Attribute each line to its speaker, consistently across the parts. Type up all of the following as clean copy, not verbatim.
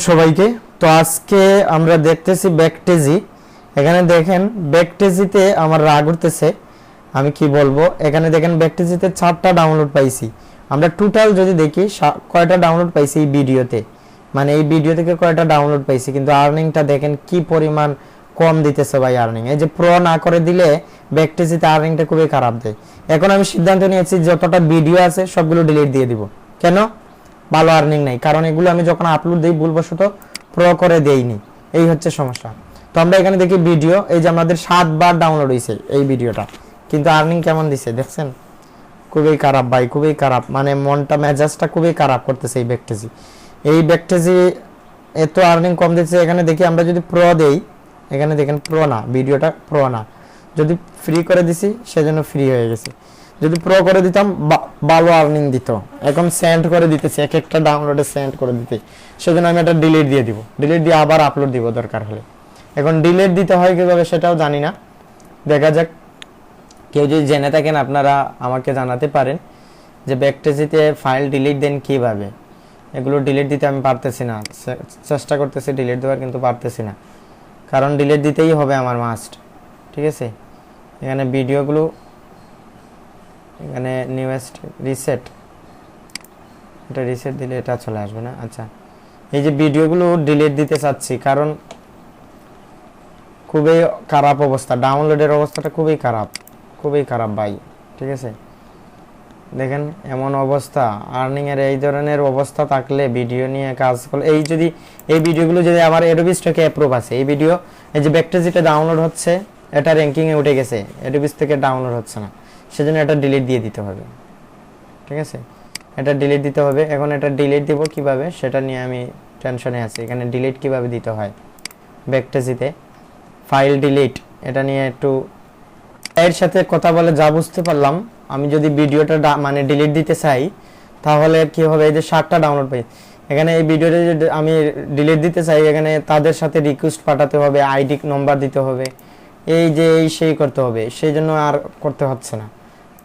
Speaker 1: সবাইকে। তো আজকে আমরা দেখতেছি ব্যাকটেজি। এখানে দেখেন ব্যাকটেজিতে আমার রাগ উঠতেছে, আমি কি বলবো। এখানে দেখেন ব্যাকটেজিতে 4টা ডাউনলোড পাইছি। আমরা টোটাল যদি দেখি কয়টা ডাউনলোড পাইছি এই ভিডিওতে, মানে এই ভিডিও থেকে কয়টা ডাউনলোড পাইছি, কিন্তু আর্নিংটা দেখেন কি পরিমাণ কম দিতেছে ভাই আর্নিং। এই যে প্রো না করে দিলে ব্যাকটেজিতে আর্নিংটা খুবই খারাপ দেয়। এখন আমি সিদ্ধান্ত নিয়েছি যতটা ভিডিও আছে সবগুলো ডিলিট দিয়ে দিব। কেন? ভালো আর্নিং নাই, কারণ এগুলো আমি যখন আপলোড দিই ভুলবশত প্রো করে দেইনি, এই হচ্ছে সমস্যা। তো আমরা এখানে দেখি ভিডিও, এই যে আমাদের 7 বার ডাউনলোড হয়েছে এই ভিডিওটা, কিন্তু আর্নিং কেমন দিছে দেখছেন? খুবই খারাপ ভাই, খুবই খারাপ, মানে মনটা মেজাজটা খুবই খারাপ করতেছে এই ব্যাকটেজি। এই ব্যাকটেজি এত আর্নিং কম দিচ্ছে। এখানে দেখি আমরা যদি প্রো দেই, এখানে দেখেন প্রো না, ভিডিওটা প্রো না, যদি ফ্রি করে দিছি সেজন্য ফ্রি হয়ে গেছে। যদি প্রো করে দিতাম ভালো আর্নিং দিত। এখন সেন্ড করে দিতেছে, এক একটা ডাউনলোডে সেন্ড করে দিতে, সেজন্য আমি এটা ডিলিট দিয়ে দিব। ডিলিট দিয়ে আবার আপলোড দিব দরকার হলে। এখন ডিলিট দিতে হয় কিভাবে সেটাও জানি না, দেখা যাক। কেউ যদি জেনে থাকেন আপনারা আমাকে জানাতে পারেন যে ব্যাকটেজিতে ফাইল ডিলিট দেন কিভাবে। এগুলো ডিলিট দিতে আমি পারতেছি না, চেষ্টা করতেছি ডিলিট দেওয়ার, কিন্তু পারতেছি না, কারণ ডিলিট দিতেই হবে আমার মাস্ট। ঠিক আছে, এখানে ভিডিওগুলো, এখানে নিউয়েস্ট রিসেট, এটা রিসেট দিলে এটা চলে আসবে না। আচ্ছা, এই যে ভিডিওগুলো ডিলিট দিতে চাচ্ছি, কারণ খুবই খারাপ অবস্থা, ডাউনলোডের অবস্থাটা খুবই খারাপ, খুবই খারাপ ভাই। ঠিক আছে, দেখেন এমন অবস্থা, আর্নিং এর এই ধরনের অবস্থা থাকলে ভিডিও নিয়ে কাজ করলে, এই যদি এই ভিডিওগুলো যদি আমার অ্যাডোবি স্টকে অ্যাপ্রুভ আছে, এই ভিডিও এই যে ব্যাকটেজিতে ডাউনলোড হচ্ছে, এটা র্যাঙ্কিং এ উঠে গেছে, অ্যাডোবি থেকে ডাউনলোড হচ্ছে না, সেজন্য এটা ডিলিট দিয়ে দিতে হবে। ঠিক আছে, এটা ডিলিট দিতে হবে। এখন এটা ডিলিট দিব কিভাবে সেটা নিয়ে আমি টেনশনে আছি। এখানে ডিলিট কিভাবে দিতে হয় ব্যাকটেজিতে, ফাইল ডিলিট, এটা নিয়ে একটু এর সাথে কথা বলে যা বুঝতে পারলাম, আমি যদি ভিডিওটা মানে ডিলিট দিতে চাই তাহলে কি হবে। এই যে 7টা ডাউনলোড পাই, এখানে এই ভিডিওটা যদি আমি ডিলিট দিতে চাই, এখানে তাদের সাথে রিকোয়েস্ট পাঠাতে হবে, আইডি নম্বর দিতে হবে, এই যে এই সেই করতে হবে, সেই জন্য আর করতে হচ্ছে না।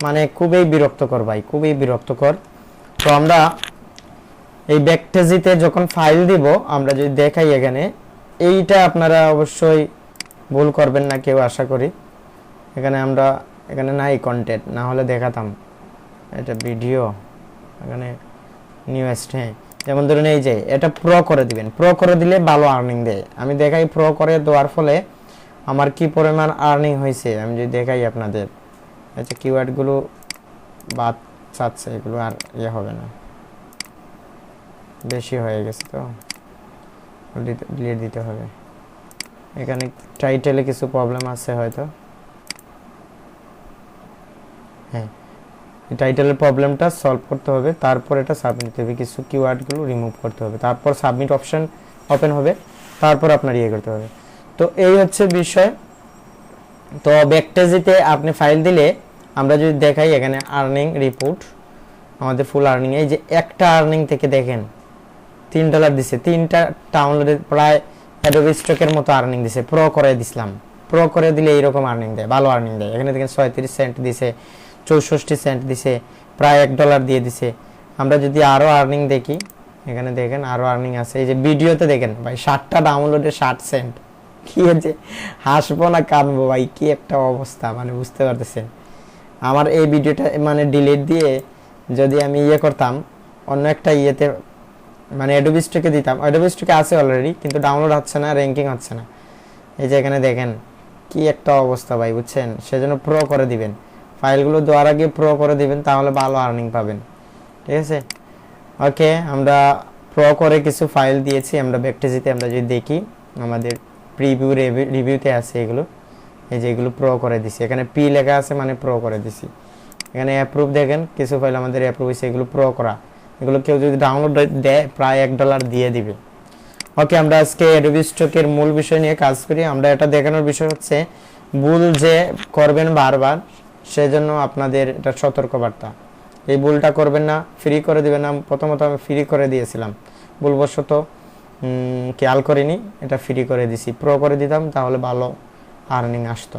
Speaker 1: মানে খুবই বিরক্তকর ভাই, খুবই বিরক্তকর। তো আমরা এই ব্যাকটেজিতে যখন ফাইল দিব, আমরা যদি দেখাই এখানে, এইটা আপনারা অবশ্যই ভুল করবেন না কেউ, আশা করি। এখানে আমরা এখানে নাই কন্টেন্ট, না হলে দেখাতাম। এটা ভিডিও, এখানে নিউয়েস্ট, হ্যাঁ, যেমন ধরুন এই যে এটা প্রো করে দিবেন, প্রো করে দিলে ভালো আর্নিং দেয়। আমি দেখাই প্রো করে দেওয়ার ফলে আমার কি পরিমাণ আর্নিং হয়েছে, আমি যদি দেখাই আপনাদের। আচ্ছা, কিওয়ার্ডগুলো বাদ চাচ্ছে, এগুলো আর ইয়ে হবে না, বেশি হয়ে গেছে, তো ডিলিট দিতে হবে। এখানে টাইটেলে কিছু প্রবলেম আছে হয়তো, হ্যাঁ, এই টাইটেলের প্রবলেমটা সলভ করতে হবে, তারপর এটা সাবমিট দিতে হবে, কিছু কিওয়ার্ডগুলো রিমুভ করতে হবে, তারপর সাবমিট অপশন ওপেন হবে, তারপর আপনার ইয়ে করতে হবে। তো এই হচ্ছে বিষয়। তো ব্যাকটেজিতে আপনি ফাইল দিলে, আমরা যদি দেখাই এখানে আর্নিং রিপোর্ট, আমাদের ফুল আর্নিং, এই যে একটা আর্নিং থেকে দেখেন $3 দিছে, 3টা ডাউনলোডে প্রায় অ্যাডোবি স্টকের মতো আর্নিং দিছে। প্রো করে দিছিলাম, প্রো করে দিলে এইরকম আর্নিং দেয়, ভালো আর্নিং দেয়। এখানে দেখেন 37 সেন্ট দিছে, 64 সেন্ট দিছে, প্রায় $1 দিয়ে দিছে। আমরা যদি আরো আর্নিং দেখি, এখানে দেখেন আরো আর্নিং আছে। এই যে ভিডিওতে দেখেন ভাই 7টা ডাউনলোডে 60 সেন্ট, কি হচ্ছে, হাসবো না কাঁদবো ভাই, কি একটা অবস্থা, মানে বুঝতে পারতেছেন। আমার এই ভিডিওটা মানে ডিলিট দিয়ে যদি আমি ইয়ে করতাম অন্য একটা ইয়েতে, মানে অ্যাডোবি স্টকে দিতাম, অ্যাডোবি স্টকে আছে অলরেডি, কিন্তু ডাউনলোড হচ্ছে না, র্যাঙ্কিং হচ্ছে না। এই যে এখানে দেখেন কি একটা অবস্থা ভাই, বুঝছেন। সেজন্য প্রো করে দিবেন, ফাইলগুলো দেওয়ার আগে প্রো করে দিবেন, তাহলে ভালো আর্নিং পাবেন। ঠিক আছে, ওকে। আমরা প্রো করে কিছু ফাইল দিয়েছি আমরা ব্যাকটেজিতে। আমরা যদি দেখি আমাদের প্রিভিউ রিভিউতে আছে এগুলো, এই যে এগুলো প্রো করে দিছি, এখানে পি লেখা আছে মানে প্রো করে দিছি। এখানে অ্যাপ্রুভ দেখেন, কিছু ফাইল আমাদের অ্যাপ্রুভ হয়েছে, এগুলো প্রো করা। এগুলো কেউ যদি ডাউনলোড দেয় প্রায় $1 দিয়ে দিবে। ওকে, আমরা আজকে অ্যাডোবি স্টকের মূল বিষয় নিয়ে কাজ করি। আমরা এটা দেখানোর বিষয় হচ্ছে ভুল যে করবেন বারবার, সেজন্য আপনাদের এটা সতর্কবার্তা, এই ভুলটা করবেন না, ফ্রি করে দিবেন না। প্রথমত আমি ফ্রি করে দিয়েছিলাম, ভুলবশত খেয়াল করিনি, এটা ফ্রি করে দিছি। প্রো করে দিতাম তাহলে ভালো আর্নিং আসতো।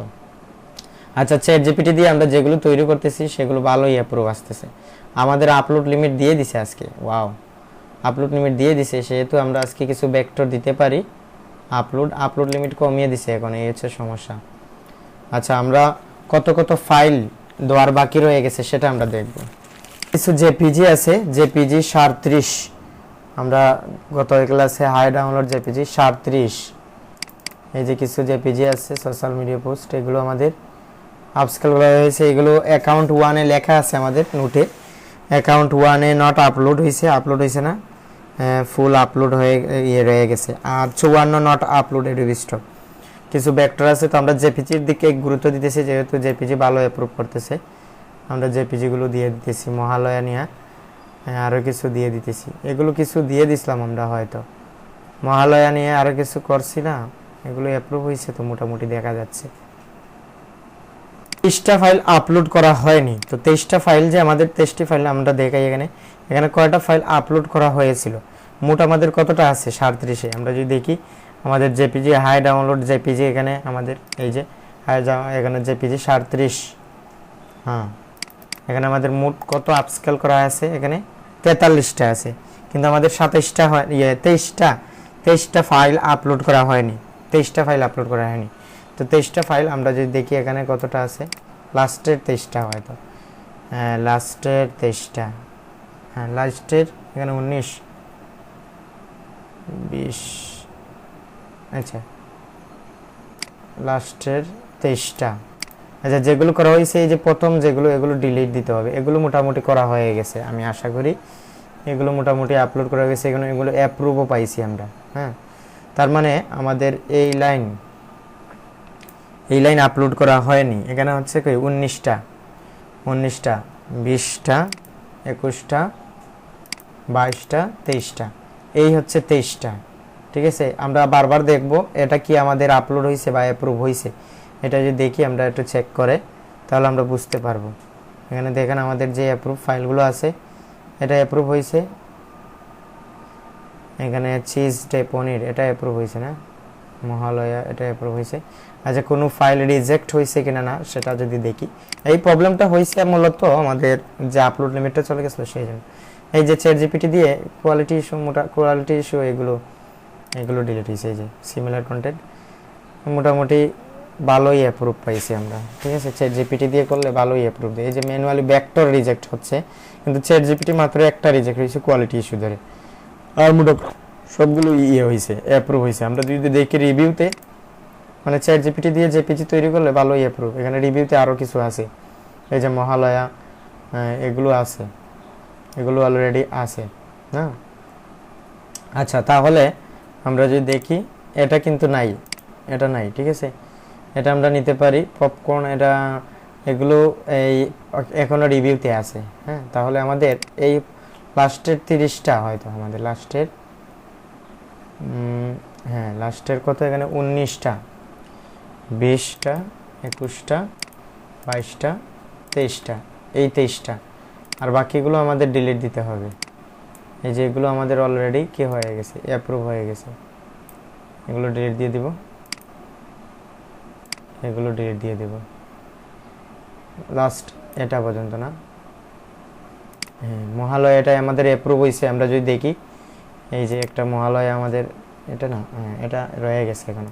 Speaker 1: আচ্ছা, চ্যাট জিপিটি দিয়ে আমরা যেগুলো তৈরি করতেছি সেগুলো ভালোই অ্যাপ্রুভ আসতেছে। আমাদের আপলোড লিমিট দিয়ে দিছে আজকে, ওয়াও, আপলোড লিমিট দিয়ে দিছে, সেহেতু আমরা আজকে কিছু ভেক্টর দিতে পারি। আপলোড লিমিট কমিয়ে দিছে এখন, এই হচ্ছে সমস্যা। আচ্ছা, আমরা কত কত ফাইল দেওয়ার বাকি রয়ে গেছে সেটা আমরা দেখব। কিছু জেপিজি আছে, জেপিজি 37, আমরা গত ক্লাসে হাই ডাউনলোড জেপিজি 37, এই যে কিছু জেপিজি আছে সোশ্যাল মিডিয়া পোস্ট, এগুলো আমাদের আপস্কেল করা হয়েছে। এগুলো অ্যাকাউন্ট 1 এ লেখা আছে আমাদের নোটে, অ্যাকাউন্ট 1 এ নট আপলোড হয়েছে না, ফুল আপলোড হয়ে রয়ে গেছে, আর 54 নট আপলোডেড স্টক। কিছু ভেক্টর আছে, তো আমরা জেপিজির দিকে গুরুত্ব দিতেছি, যেহেতু জেপিজি ভালো অ্যাপ্রুভ করতেছে, আমরা জেপিজিগুলো দিয়ে দিতেছি। মহালয়া নিয়ে আরও কিছু দিয়ে দিতেছি, এগুলো কিছু দিয়ে দিছিলাম আমরা, হয়তো মহালয়া নিয়ে আরও কিছু করছি না, এগুলো অ্যাপ্রুভ হয়েছে তো মোটামুটি দেখা যাচ্ছে। 23টা ফাইল আপলোড করা হয়নি, তো 23টা ফাইল যে আমাদের 23টি ফাইল আমরা দেখাই এখানে, এখানে কয়টা ফাইল আপলোড করা হয়েছিল, মোট আমাদের কতটা আছে 37-এ। আমরা যদি দেখি আমাদের জেপিজি হাই ডাউনলোড জেপিজি, এখানে আমাদের এই যে এখানে জেপিজি 37, হ্যাঁ এখানে আমাদের মোট কত আপস্কেল করা আছে, এখানে 43টা আছে, কিন্তু আমাদের 23টা ফাইল আপলোড করা হয়নি, 23টা ফাইল আপলোড করা হয়নি। তো 23টা ফাইল আমরা যদি দেখি এখানে কতটা আছে, লাস্টের 23টা হয়তো, হ্যাঁ লাস্টের 23টা, হ্যাঁ লাস্টের এখানে 19 20, আচ্ছা লাস্টের 23টা। আচ্ছা, যেগুলো করা হয়েছে এই যে প্রথম যেগুলো, এগুলো ডিলিট দিতে হবে, এগুলো মোটামুটি করা হয়ে গেছে, আমি আশা করি এগুলো মোটামুটি আপলোড করা গেছে, এগুলো অ্যাপ্রুভও পাইছি আমরা। হ্যাঁ, তার মানে আমাদের এই লাইন আপলোড করা হয়নি। এখানে হচ্ছে কি 19টা 20টা 21টা 22টা 23টা, এই হচ্ছে 23টা। ঠিক আছে, আমরা বারবার দেখব এটা কি আমাদের আপলোড হয়েছে বা অ্যাপ্রুভ হয়েছে, এটা যদি দেখি আমরা একটু চেক করে, তাহলে আমরা বুঝতে পারবো। এখানে দেখেন আমাদের যে অ্যাপ্রুভ ফাইলগুলো আছে, এটা অ্যাপ্রুভ হয়েছে। এখানে চিজ ডে পনির, এটা অ্যাপ্রুভ হয়েছে না, মহালয়া এটা অ্যাপ্রুভ হয়েছে। আচ্ছা, কোনো ফাইল রিজেক্ট হয়েছে কিনা না সেটা যদি দেখি, এই প্রবলেমটা হয়েছে মূলত আমাদের যে আপলোড লিমিটটা চলে গেছিলো সেই জন্য। এই যে চ্যাট জিপিটি দিয়ে কোয়ালিটি ইস্যু এগুলো ডিলিট হয়েছে। এই যে সিমিলার কন্টেন্ট মোটামুটি ভালোই অ্যাপ্রুভ পাইছি আমরা। ঠিক আছে, চ্যাট জিপিটি দিয়ে করলে ভালোই অ্যাপ্রুভ দেয়। এই যে ম্যানুয়ালি ভেক্টর রিজেক্ট হচ্ছে, কিন্তু চ্যাট জিপিটি মাত্র একটা রিজেক্ট হয়েছে কোয়ালিটি ইস্যু ধরে, আর মোটামুটি সবগুলো হয়েছে, অ্যাপ্রুভ হয়েছে। আমরা যদি দেখি রিভিউতে, মানে চ্যাট জিপিটি দিয়ে জেপিজি তৈরি করলে ভালোই অ্যাপ্রুভ। এখানে রিভিউতে আরও কিছু আছে, এই যে মহালয়া, এগুলো আছে, এগুলো অলরেডি আছে না। আচ্ছা, তাহলে আমরা যদি দেখি এটা কিন্তু নাই, এটা নাই। ঠিক আছে, এটা আমরা নিতে পারি পপকর্ন, এটা এগুলো এই এখনও রিভিউতে আছে। হ্যাঁ, তাহলে আমাদের এই লাস্টের 30টা হয়তো আমাদের লাস্টের, হ্যাঁ লাস্টের কত এখানে 19টা 20টা 21টা 22টা 23টা, এই 23টা, আর বাকিগুলো আমাদের ডিলিট দিতে হবে। এই যে এগুলো আমাদের অলরেডি কি হয়ে গেছে, অ্যাপ্রুভ হয়ে গেছে, এগুলো ডিলিট দিয়ে দিব, এগুলো ডিলিট দিয়ে দেব, লাস্ট এটা পর্যন্ত না। হ্যাঁ, মহালয়া এটা আমাদের অ্যাপ্রুভ হয়েছে। আমরা যদি দেখি এই যে একটা মহালয়া আমাদের, এটা না, হ্যাঁ এটা রয়ে গেছে এখানে,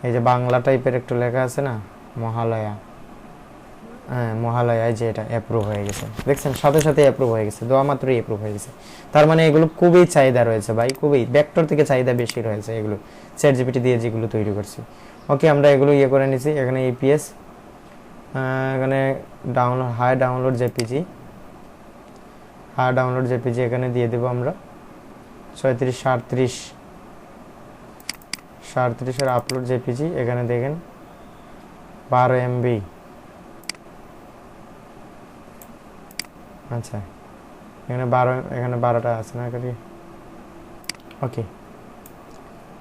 Speaker 1: এই যে বাংলা টাইপের একটু লেখা আছে না মহালয়া, হ্যাঁ মহালয়া, যে এটা অ্যাপ্রুভ হয়ে গেছে, দেখছেন সাথে সাথে অ্যাপ্রুভ হয়ে গেছে, দেওয়া মাত্রই অ্যাপ্রুভ হয়ে গেছে। তার মানে এগুলো খুবই চাহিদা রয়েছে ভাই, খুবই ভেক্টর থেকে চাহিদা বেশি রয়েছে এগুলো, চ্যাট জিপিটি দিয়ে যেগুলো তৈরি করছি। ওকে, আমরা এগুলো করে নিছি। এখানে ইপিএস, এখানে হাই ডাউনলোড জেপিজি এখানে দিয়ে দেবো আমরা 37 আপলোড জেপিজি, এখানে দেখেন 12 MB। আচ্ছা, এখানে 12টা আছে না এখানে। ওকে,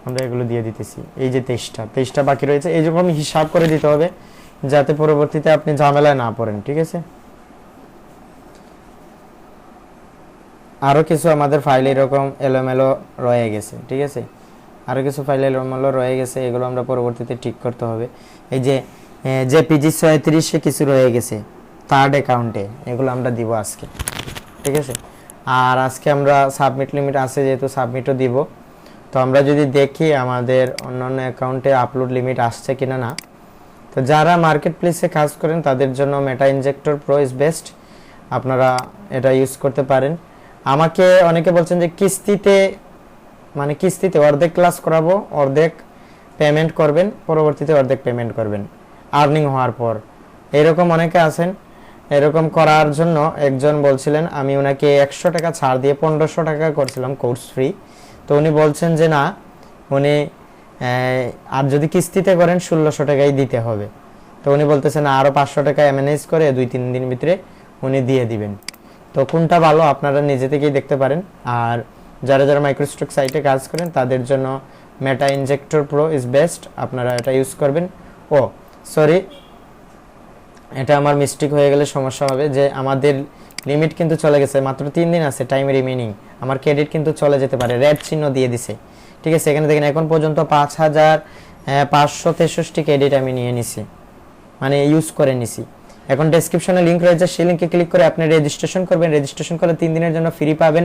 Speaker 1: আমরা এগুলো দিয়ে দিতেছি। এই যে 23টা বাকি রয়েছে, এই রকম হিসাব করে দিতে হবে যাতে পরবর্তীতে আপনি ঝামেলায় না পড়েন। ঠিক আছে, আরও কিছু আমাদের ফাইল এরকম এলোমেলো রয়ে গেছে। ঠিক আছে, আরও কিছু ফাইল এলোমেলো রয়ে গেছে, এগুলো আমরা পরবর্তীতে ঠিক করতে হবে। এই যে জেপিজি 36 কিছু রয়ে গেছে থার্ড অ্যাকাউন্টে, এগুলো আমরা দিব আজকে। ঠিক আছে, আর আজকে আমরা সাবমিট লিমিট আছে যেহেতু সাবমিটও দিব। তো আমরা যদি দেখি আমাদের অন্যান্য অ্যাকাউন্টে আপলোড লিমিট আসছে কিনা না। তো যারা মার্কেট প্লেসে কাজ করেন তাদের জন্য মেটা ইনজেক্টর প্রো ইজ বেস্ট, আপনারা এটা ইউজ করতে পারেন। আমাকে অনেকে বলছেন যে কিস্তিতে অর্ধেক ক্লাস করাবো, অর্ধেক পেমেন্ট করবেন, পরবর্তীতে অর্ধেক পেমেন্ট করবেন আর্নিং হওয়ার পর। এরকম অনেকে আছেন। এরকম করার জন্য একজন বলছিলেন, আমি ওনাকে 100 টাকা ছাড় দিয়ে 1500 টাকা করছিলাম কোর্স ফ্রি। তো উনি বলছেন যে না, উনি আর যদি কিস্তিতে করেন 1600 টাকাই দিতে হবে। তো উনি বলতেছেন আরও 500 টাকা ম্যানেজ করে 2-3 দিন ভিতরে উনি দিয়ে দিবেন। তো কোনটা ভালো আপনারা নিজে থেকেই দেখতে পারেন। আর যারা যারা মাইক্রোস্ট্রাক সাইটে কাজ করেন তাদের জন্য মেটা ইনজেক্টর প্রো ইজ বেস্ট, আপনারা এটা ইউজ করবেন। ও সরি, এটা আমার মিস্টেক হয়ে গেলে সমস্যা হবে যে আমাদের লিমিট কিন্তু চলে গেছে, মাত্র 3 দিন আছে টাইম রিমেইনিং। আমার ক্রেডিট কিন্তু চলে যেতে পারে, রেড চিহ্ন দিয়ে দিছে। ঠিক আছে, এখানে দেখেন এখন পর্যন্ত 5563 ক্রেডিট আমি নিয়ে নিছি, মানে ইউজ করে নিছি। এখন ডেসক্রিপশনে লিংক রয়েছে, সেই লিংকে ক্লিক করে আপনি রেজিস্ট্রেশন করবেন। রেজিস্ট্রেশন করলে 3 দিনের জন্য ফ্রি পাবেন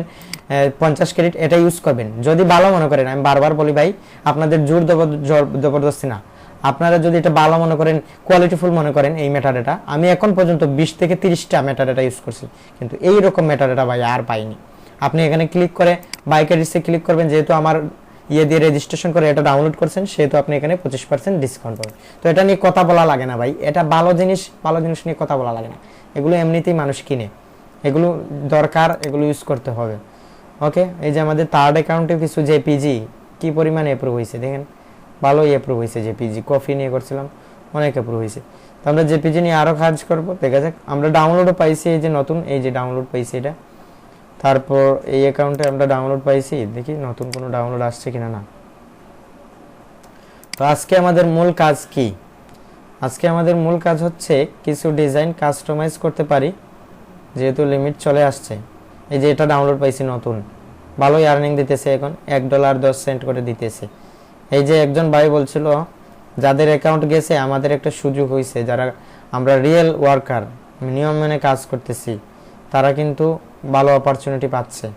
Speaker 1: 50 ক্রেডিট। এটা ইউজ করবেন যদি ভালো মনে করেন। আমি বারবার বলি ভাই, আপনাদের জোর জবরদস্তি না। আপনারা যদি এটা ভালো মনে করেন, কোয়ালিটিফুল মনে করেন এই মেটাডাটা, আমি এখন পর্যন্ত 20 থেকে 30টা মেটাডাটা ইউজ করছি, কিন্তু এই রকম মেটাডাটা ভাই আর পাইনি। আপনি এখানে ক্লিক করে বাইকের রিসে ক্লিক করবেন, যেহেতু আমার দিয়ে রেজিস্ট্রেশন করে এটা ডাউনলোড করছেন, সেহেতু আপনি এখানে 25% ডিসকাউন্ট পাবেন। তো এটা নিয়ে কথা বলা লাগে না ভাই, এটা ভালো জিনিস নিয়ে কথা বলা লাগে না। এগুলো এমনিতেই মানুষ কিনে, এগুলো দরকার, এগুলো ইউজ করতে হবে। ওকে, এই যে আমাদের থার্ড অ্যাকাউন্টে কিছু জেপিজি কি পরিমাণে অ্যাপ্রুভ হয়েছে দেখেন, ভালোই অ্যাপ্রুভ হয়েছে। জেপিজি কফি নিয়ে করছিলাম, অনেক অ্যাপ্রুভ হয়েছে। তো আমরা জেপিজি নিয়ে আরও কাজ করবো, দেখা যাক। আমরা ডাউনলোডও পাইছি, এই যে নতুন, এই যে ডাউনলোড পাইছি এটা। তারপর এই অ্যাকাউন্টে আমরা ডাউনলোড পাইছি, দেখি নতুন কোনো ডাউনলোড আসছে কিনা না। তো আজকে আমাদের মূল কাজ কি? আজকে আমাদের মূল কাজ হচ্ছে কিছু ডিজাইন কাস্টমাইজ করতে পারি, যেহেতু লিমিট চলে আসছে। এই যে এটা ডাউনলোড পাইছি নতুন, ভালোই আর্নিং দিতেছে, এখন $1.10 করে দিতেছে। এই যে একজন ভাই বলছিল যাদের অ্যাকাউন্ট গেছে আমাদের একটা সুযোগ হয়েছে, যারা আমরা রিয়েল ওয়ার্কার, নিয়ম মেনে কাজ করতেছি, তারা কিন্তু ভালো অপরচুনিটি পাচ্ছে।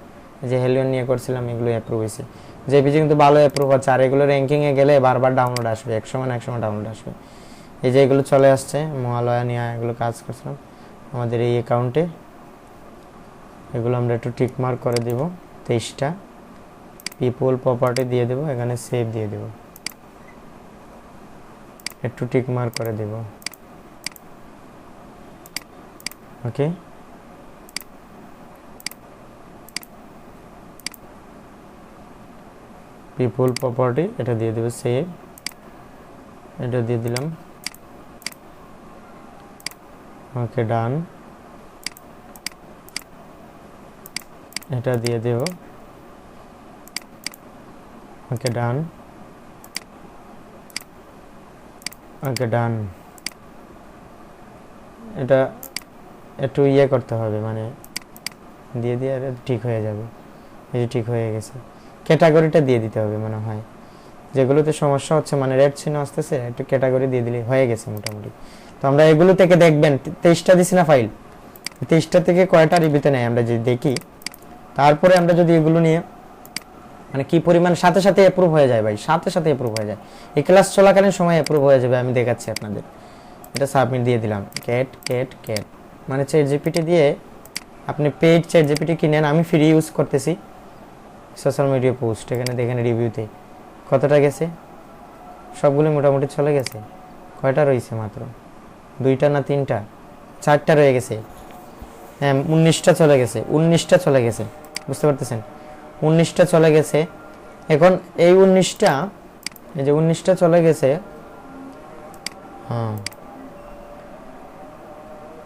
Speaker 1: যে হেলিয়ন নিয়ে করছিলাম, এগুলো অ্যাপ্রুভ হয়েছে। জেপিজি কিন্তু ভালো অ্যাপ্রুভ হচ্ছে, আর এগুলো র্যাঙ্কিংয়ে গেলে বারবার ডাউনলোড আসবে, এক সময় ডাউনলোড আসবে। এই যে এগুলো চলে আসছে, মহালয়া নিয়ে এগুলো কাজ করছিলাম আমাদের এই অ্যাকাউন্টে। এগুলো আমরা একটু টিক মার্ক করে দেব, 23টা পিপল প্রপার্টি দিয়ে দেব, এখানে সেভ দিয়ে দেব, একটু টিক মার্ক করে দেব। ওকে, পিপল প্রপার্টি এটা দিয়ে দেব, সেভ, এটা দিয়ে দিলাম। ওকে, ডান, এটা দিয়ে দেব। ওকে, ডান, ওকে, ডান। এটা একটু ইয়ে করতে হবে, মানে দিয়ে দিয়ে ঠিক হয়ে যাবে। এই যে ঠিক হয়ে গেছে। ক্যাটাগরিটা দিয়ে দিতে হবে মনে হয়, যেগুলোতে সমস্যা হচ্ছে, মানে রেড চিহ্ন আসতেছে, একটু ক্যাটাগরি দিয়ে দিলে হয়ে গেছে মোটামুটি। তো আমরা এগুলো থেকে দেখবেন 23টা দিছি না ফাইল, 23টা থেকে কয়টা রিভিউতে নেয় আমরা যদি দেখি। তারপরে আমরা যদি এগুলো নিয়ে মানে কি পরিমাণ সাথে সাথে অ্যাপ্রুভ হয়ে যায় ভাই, সাথে সাথে অ্যাপ্রুভ হয়ে যায়। এই ক্লাস চলাকালীন সময় অ্যাপ্রুভ হয়ে যাবে, আমি দেখাচ্ছি আপনাদের। এটা সাবমিট দিয়ে দিলাম, ক্যাট মানে চ্যাট জিপিটি দিয়ে আপনি পেইড চ্যাট জিপিটি কিনেন, আমি ফ্রি ইউজ করতেছি। সোশ্যাল মিডিয়া পোস্ট, এখানে দেখেন রিভিউতে কতটা গেছে, সবগুলো মোটামুটি চলে গেছে। কয়টা রয়েছে মাত্র 2টা না 3টা, 4টা রয়ে গেছে। হ্যাঁ, 19টা চলে গেছে, 19টা চলে গেছে, বুঝতে পারতেছেন? 19টা চলে গেছে। এখন এই 19টা, এই যে 19টা চলে গেছে, হ্যাঁ,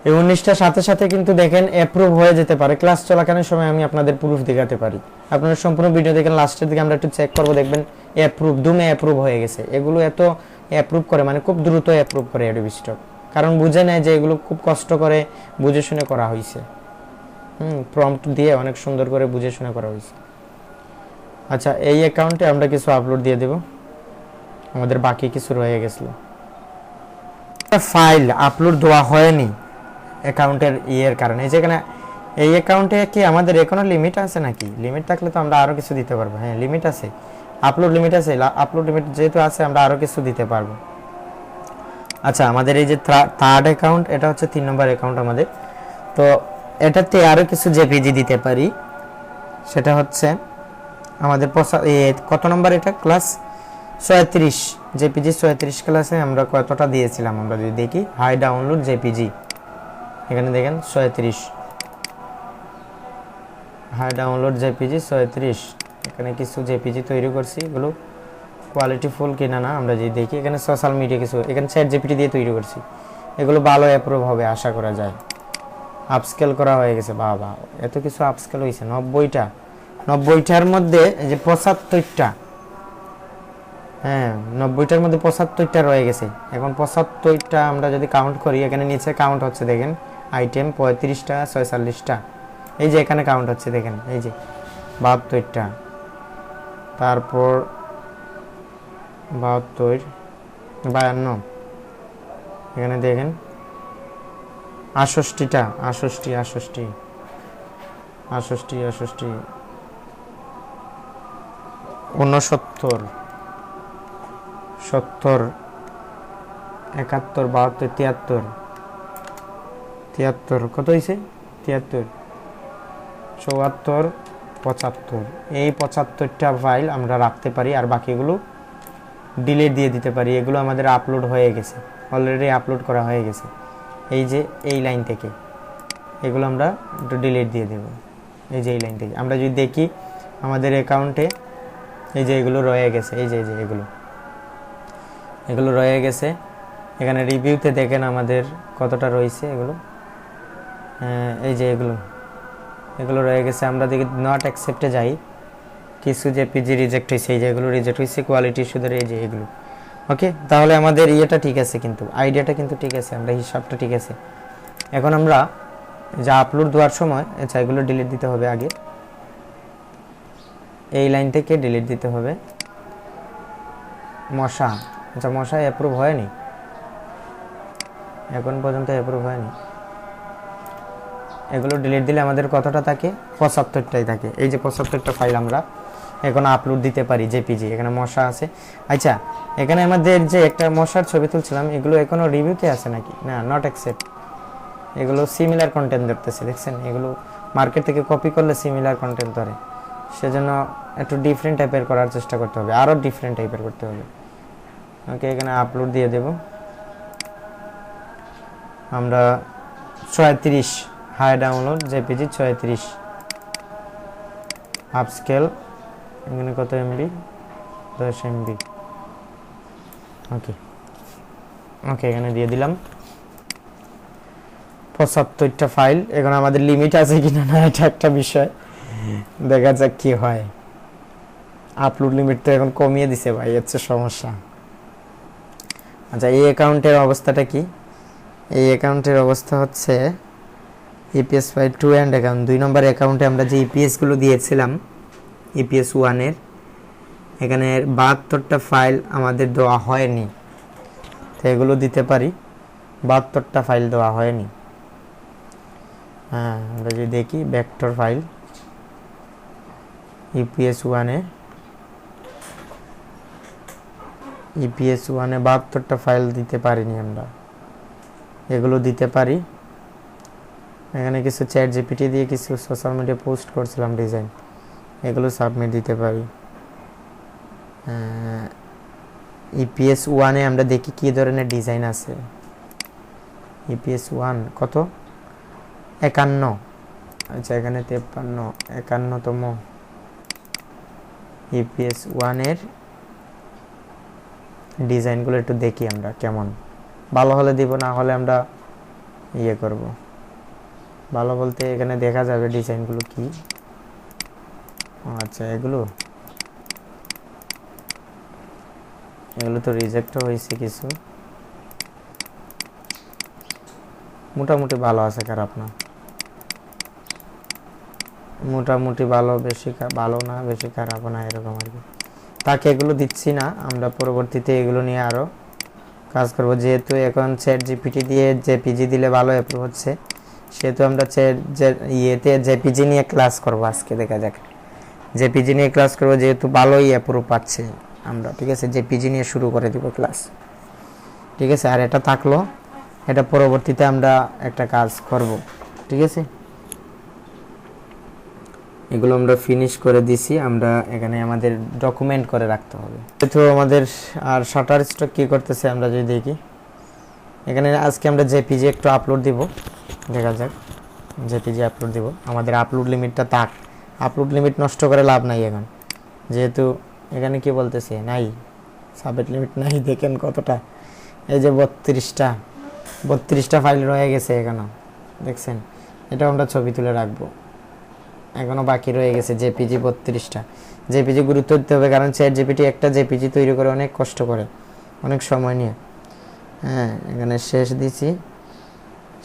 Speaker 1: এই 19টার সাথে সাথে কিন্তু দেখেন অ্যাপ্রুভ হয়ে যেতে পারে। ক্লাস চলাকালীন সময় আমি আপনাদের প্রুফ দেখাতে পারি। আপনারা সম্পূর্ণ ভিডিও দেখেন, লাস্টের দিকে আমরা একটু চেক করব, দেখবেন অ্যাপ্রুভ, দুমে অ্যাপ্রুভ হয়ে গেছে। এগুলো এত অ্যাপ্রুভ করে, মানে খুব দ্রুত অ্যাপ্রুভ করে অ্যাডোবি স্টক, কারণ বুঝে নেয় যে এগুলো খুব কষ্ট করে বুঝে শুনে করা হয়েছে। প্রম্পট দিয়ে অনেক সুন্দর করে বুঝে শুনে করা হয়েছে। আচ্ছা, এই অ্যাকাউন্টে আমরা কিছু আপলোড দিয়ে দেব, আমাদের বাকি কিছু রয়ে গেছিল। ফাইল আপলোড দেওয়া হয়নি অ্যাকাউন্টের ইয়ের কারণে। যেখানে এই অ্যাকাউন্টে কি আমাদের এখনো লিমিট আছে নাকি? লিমিট থাকলে তো আমরা আরো কিছু দিতে পারবো। হ্যাঁ লিমিট আছে, আপলোড লিমিট আছে। আপলোড লিমিট যেহেতু আছে আমরা আরো কিছু দিতে পারবো। আচ্ছা আমাদের এই যে থার্ড অ্যাকাউন্ট, এটা হচ্ছে 3 নম্বর অ্যাকাউন্ট আমাদের। তো এটাতে আরো কিছু জেপিজি দিতে পারি। সেটা হচ্ছে আমাদের কত নম্বর এটা? ক্লাস 36 জেপিজি 36 ক্লাসে আমরা কতটা দিয়েছিলাম আমরা যদি দেখি, হাই ডাউনলোড জেপিজি, এখানে দেখেন 37 হাই ডাউনলোড জেপিজি 37। এখানে কিছু জেপিজি তৈরি করছি, এগুলো কোয়ালিটি ফুল কিনা না আমরা যদি দেখি। এখানে সোশ্যাল মিডিয়া কিছু, এখানে চ্যাট জিপিটি দিয়ে তৈরি করছি, এগুলো ভালো অ্যাপ্রুভ হবে আশা করা যায়। আপস্কেল করা হয়ে গেছে, বাবা এত কিছু আপস্কেল হয়েছে। 90টার মধ্যে এই যে 75টা, হ্যাঁ 90টার মধ্যে 75টা রয়ে গেছে। এখন 75টা আমরা যদি কাউন্ট করি, এখানে নিচে কাউন্ট হচ্ছে দেখেন আইটেম 35টা 46টা, এই যে এখানে কাউন্ট হচ্ছে দেখেন, এই যে 72টা, তারপর 72 52, এখানে দেখেন 68টা 68 68 68 68 69 70 71 72 73 কত হয়েছে? 73 74 75। এই 75টা ফাইল আমরা রাখতে পারি, আর বাকিগুলো ডিলিট দিয়ে দিতে পারি। এগুলো আমাদের আপলোড হয়ে গেছে, অলরেডি আপলোড করা হয়ে গেছে। এই যে এই লাইন থেকে এগুলো আমরা একটু ডিলিট দিয়ে দেব। এই যে এই লাইন থেকে আমরা যদি দেখি আমাদের অ্যাকাউন্টে এই যে এগুলো রয়ে গেছে, এই যে এগুলো রয়ে গেছে। এখানে রিভিউতে দেখেন আমাদের কতটা রয়েছে এগুলো, এই যে এগুলো রয়ে গেছে। আমরা দেখি নট অ্যাকসেপ্টে যাই, কিছু জেপিজি রিজেক্ট হয়েছে, এই যে এগুলো রিজেক্ট হয়েছে কোয়ালিটি ইস্যুদের, এই যে এগুলো। ওকে, তাহলে আমাদের ইয়েটা ঠিক আছে, কিন্তু আইডিয়াটা কিন্তু ঠিক আছে, আমরা হিসাবটা ঠিক আছে। এখন আমরা যা আপলোড দেওয়ার সময়, আচ্ছা এগুলো ডিলিট দিতে হবে আগে, এই লাইন থেকে ডিলিট দিতে হবে। মশা, আচ্ছা মশা অ্যাপ্রুভ হয়নি, এখন পর্যন্ত অ্যাপ্রুভ হয়নি। এগুলো ডিলিট দিলে আমাদের কতটা থাকে? 75টাই থাকে। এই যে 75টা ফাইল আমরা এখন আপলোড দিতে পারি জেপিজি। এখানে মশা আছে। আচ্ছা এখানে আমাদের যে একটা মশার ছবি তুলছিলাম, এগুলো এখনো রিভিউতে আছে নাকি? না, নট অ্যাকসেপ্ট। এগুলো সিমিলার কন্টেন্ট ধরতেছে, দেখছেন? এগুলো মার্কেট থেকে কপি করলে সিমিলার কন্টেন্ট ধরে, সেজন্য একটু ডিফারেন্ট টাইপের করার চেষ্টা করতে হবে, আরও ডিফারেন্ট টাইপের করতে হবে। ওকে, এখানে আপলোড দিয়ে দেব আমরা 36 হাই ডাউনলোড জেপিজি 36 আপস্কেল, এখানে কত এমবি? 10 এমবি। ওকে ওকে, এখানে দিয়ে দিলাম 75টা ফাইল। এখন আমাদের লিমিট আছে কিনা না এটা একটা বিষয়, দেখা যাক কি হয়। আপলোড লিমিট তো এখন কমিয়ে দিছে ভাই, হচ্ছে সমস্যা। আচ্ছা এই অ্যাকাউন্টের অবস্থাটা কি? এই অ্যাকাউন্টের অবস্থা হচ্ছে ইপিএস ফাইল 2 অ্যান্ড অ্যাকাউন্ট 2 নম্বর অ্যাকাউন্টে আমরা যে ইপিএসগুলো দিয়েছিলাম ইপিএস 1-এর, এখানে 72টা ফাইল আমাদের দেওয়া হয়নি, তো এগুলো দিতে পারি। 72টা ফাইল দেওয়া হয়নি। হ্যাঁ আমরা যদি দেখি ভেক্টর ফাইল ইপিএস 1-এ, ইপিএস 1-এ 72টা ফাইল দিতে পারিনি আমরা, এগুলো দিতে পারি। এখানে কিছু চ্যাট জিপিটি দিয়ে কিছু সোশ্যাল মিডিয়া পোস্ট করছিলাম ডিজাইন, এগুলো সাবমিট দিতে পারি। ইপিএস 1-এ আমরা দেখি কি ধরনের ডিজাইন আছে। ইপিএস 1 কত? 51। আচ্ছা এখানে 53, 51তম ইপিএস 1-এর ডিজাইনগুলো একটু দেখি আমরা কেমন। ভালো হলে দিব, না হলে আমরা ইয়ে করব। ভালো বলতে এখানে দেখা যাবে ডিজাইনগুলো কি। আচ্ছা এগুলো তো রিজেক্ট হয়েছে কিছু, মোটামুটি ভালো আছে, খারাপ না। মোটামুটি ভালো, বেশি ভালো না, বেশি খারাপও না, এরকম আর কি। তাকে এগুলো দিচ্ছি না, আমরা পরবর্তীতে এগুলো নিয়ে আরও কাজ করব। যেহেতু এখন চ্যাট জিপিটি দিয়ে জেপিজি দিলে ভালো অ্যাপ্রুভ হচ্ছে, সেহেতু আমরা ইয়েতে জেপিজি নিয়ে ক্লাস করব আজকে। দেখা যাক, জেপিজি নিয়ে ক্লাস করব, যেহেতু ভালোই অ্যাপ্রুভ পাচ্ছে আমরা, ঠিক আছে। জেপিজি নিয়ে শুরু করে দিব ক্লাস, ঠিক আছে। আর এটা থাকলো, এটা পরবর্তীতে আমরা একটা কাজ করব, ঠিক আছে। এগুলো আমরা ফিনিশ করে দিছি, আমরা এখানে আমাদের ডকুমেন্ট করে রাখতে হবে। তো আমাদের আর শাটার স্টক কি করতেছে আমরা যদি দেখি, এখানে আজকে আমরা জেপিজি একটু আপলোড দিব, দেখা যাক। জেপিজি আপলোড দিব, আমাদের আপলোড লিমিটটা থাক, আপলোড লিমিট নষ্ট করে লাভ নাই এখন, যেহেতু এখানে কি বলতেছে নাই, সাবমিট লিমিট নাই। দেখেন কতটা, এই যে 32টা ফাইল রয়ে গেছে এখানে, দেখছেন। এটা আমরা ছবি তুলে রাখবো, এখনো বাকি রয়ে গেছে জেপিজি 32টা। জেপিজি গুরুত্ব দিতে হবে, কারণ চ্যাট জিপিটি একটা জেপিজি তৈরি করে অনেক কষ্ট করে, অনেক সময় নিয়ে। হ্যাঁ, এখানে শেষ দিছি,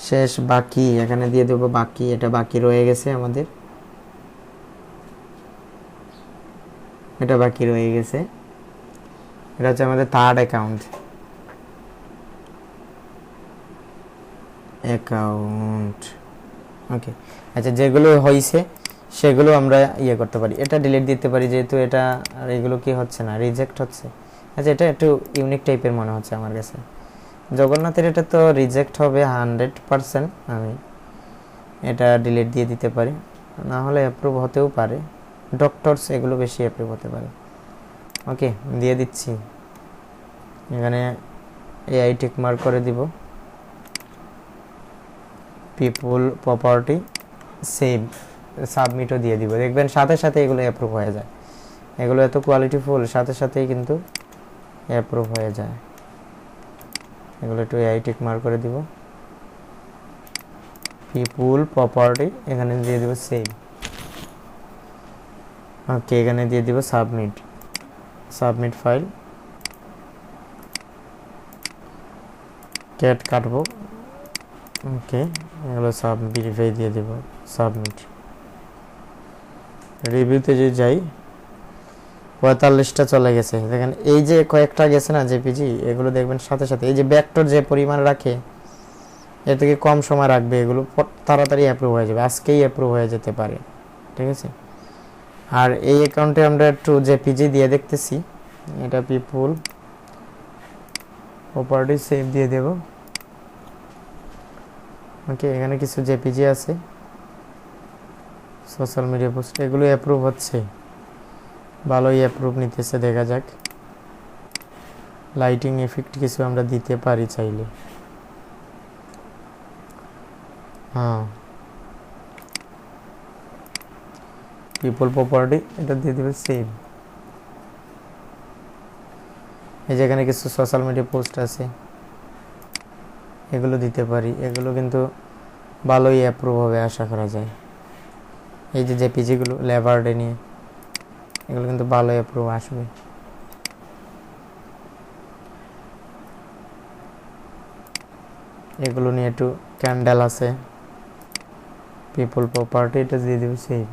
Speaker 1: শেষ বাকি এখানে দিয়ে দেবো বাকি, এটা বাকি রয়ে গেছে আমাদের, এটা বাকি রয়ে গেছে। এটা হচ্ছে আমাদের থার্ড অ্যাকাউন্ট, ওকে। আচ্ছা, যেগুলো হয়েছে সেগুলো আমরা ইয়ে করতে পারি, এটা ডিলিট দিতে পারি, যেহেতু এটা আর এগুলো কি হচ্ছে না, রিজেক্ট হচ্ছে। আচ্ছা, এটা একটু ইউনিক টাইপের মনে হচ্ছে আমার কাছে। জগন্নাথের এটা তো রিজেক্ট হবে 100%, আমি এটা ডিলিট দিয়ে দিতে পারি, না হলে অ্যাপ্রুভ হতেও পারে। ডক্টরস এগুলো বেশি অ্যাপ্রুভ হতে পারে। ওকে, দিয়ে দিচ্ছি, এখানে এআই টিক মার্ক করে দিব, পিপল প্রপার্টি সেভ, সাবমিটও দিয়ে দিব। দেখবেন সাথে সাথে এগুলো অ্যাপ্রুভ হয়ে যায়, এগুলো এত কোয়ালিটিফুল, সাথে সাথেই কিন্তু অ্যাপ্রুভ হয়ে যায়। এগুলো একটু এআই টিক মার্ক করে দিব, পিপল প্রপার্টি, এখানে দিয়ে দিব সেভ। ওকে, এখানে দিয়ে দিব সাবমিট, সাবমিট ফাইল, ক্যাট কাটবো। ওকে, এগুলো সব ভেরিফাই দিয়ে দিব, সাবমিট। রিভিউতে যদি যাই, 45টা চলে গেছে। দেখেন এই যে কয়েকটা গেছে না জেপিজি, এগুলো দেখবেন সাথে সাথে, এই যে ভেক্টর যে পরিমাণ রাখে এর থেকে কম সময় রাখবে, এগুলো তাড়াতাড়ি অ্যাপ্রুভ হয়ে যাবে, আজকেই অ্যাপ্রুভ হয়ে যেতে পারে, ঠিক আছে। আর এই অ্যাকাউন্টে আমরা একটু জেপিজি দিয়ে দেখতেছি, এটা পিপল প্রপার্টি সেভ দিয়ে দেব। ওকে, এখানে কিছু জেপিজি আছে, সোশ্যাল মিডিয়া পোস্ট, এগুলো অ্যাপ্রুভ হচ্ছে, ভালোই অ্যাপ্রুভ নিতেছে। দেখা যাক, লাইটিং এফেক্ট কিছু আমরা দিতে পারি চাইলে। হ্যাঁ, পিপল প্রপার্টি, এটা দিয়ে দেবে সেভ। এই যেখানে কিছু সোশ্যাল মিডিয়া পোস্ট আছে, এগুলো দিতে পারি, এগুলো কিন্তু ভালোই অ্যাপ্রুভ হবে আশা করা যায়। এই যে জেপিজিগুলো লেবার ডে নিয়ে, এগুলো কিন্তু ভালোই অ্যাপ্রুভ আসবে। এগুলো নিয়ে একটু ক্যান্ডেল আছে, পিপল প্রপার্টি, এটা দিয়ে দেবে সেভ।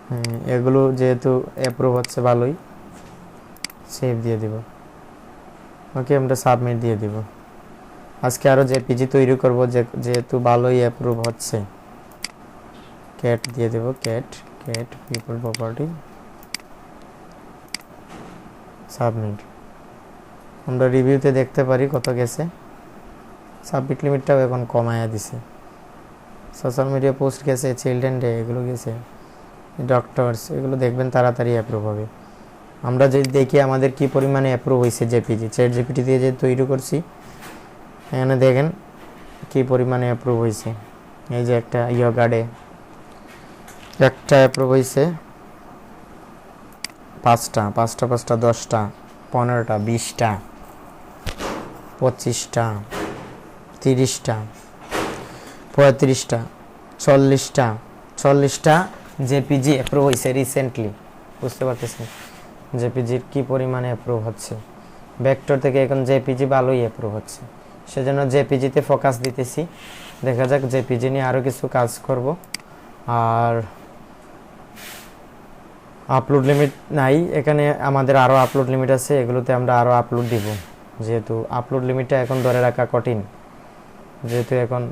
Speaker 1: হ্যাঁ, এগুলো যেহেতু অ্যাপ্রুভ হচ্ছে ভালোই, সেভ দিয়ে দিব। ওকে, আমরা সাবমিট দিয়ে দিব। আজকে আরও জেপিজি তৈরি করব, যেহেতু ভালোই অ্যাপ্রুভ হচ্ছে। ক্যাট দিয়ে দেব, ক্যাট পিপল প্রপার্টি, সাবমিট। আমরা রিভিউতে দেখতে পারি কত গেছে, সাবমিট লিমিটটাও এখন কমায়া দিছে। সোশ্যাল মিডিয়া পোস্ট গেছে, চিলড্রেন ডে এগুলো গেছে, ডক্টরস এগুলো দেখবেন তাড়াতাড়ি অ্যাপ্রুভ হবে। আমরা যদি দেখি আমাদের কি পরিমাণে অ্যাপ্রুভ হয়েছে জেপিজি, চ্যাট জিপিটি দিয়ে যে তৈরি করছি, এখানে দেখেন কি পরিমাণে অ্যাপ্রুভ হয়েছে। এই যে একটা ইয়োগাডে একটা অ্যাপ্রুভ হয়েছে, 5টা 10টা 15টা 20টা 25টা 30টা 35টা 40টা জেপিজি অ্যাপ্রুভ হয়েছে রিসেন্টলি। বুঝতে পারতেছেন জেপিজির কি পরিমাণে অ্যাপ্রুভ হচ্ছে। ভেক্টর থেকে এখন জেপিজি ভালোই অ্যাপ্রুভ হচ্ছে, সেজন্য জেপিজিতে ফোকাস দিতেছি। দেখা যাক, জেপিজি নিয়ে আরও কিছু কাজ করব। আর আপলোড লিমিট নাই এখানে, আমাদের আরও আপলোড লিমিট আছে, এগুলোতে আমরা আরও আপলোড দিব, যেহেতু আপলোড লিমিটটা এখন ধরে রাখা কঠিন। যেহেতু এখন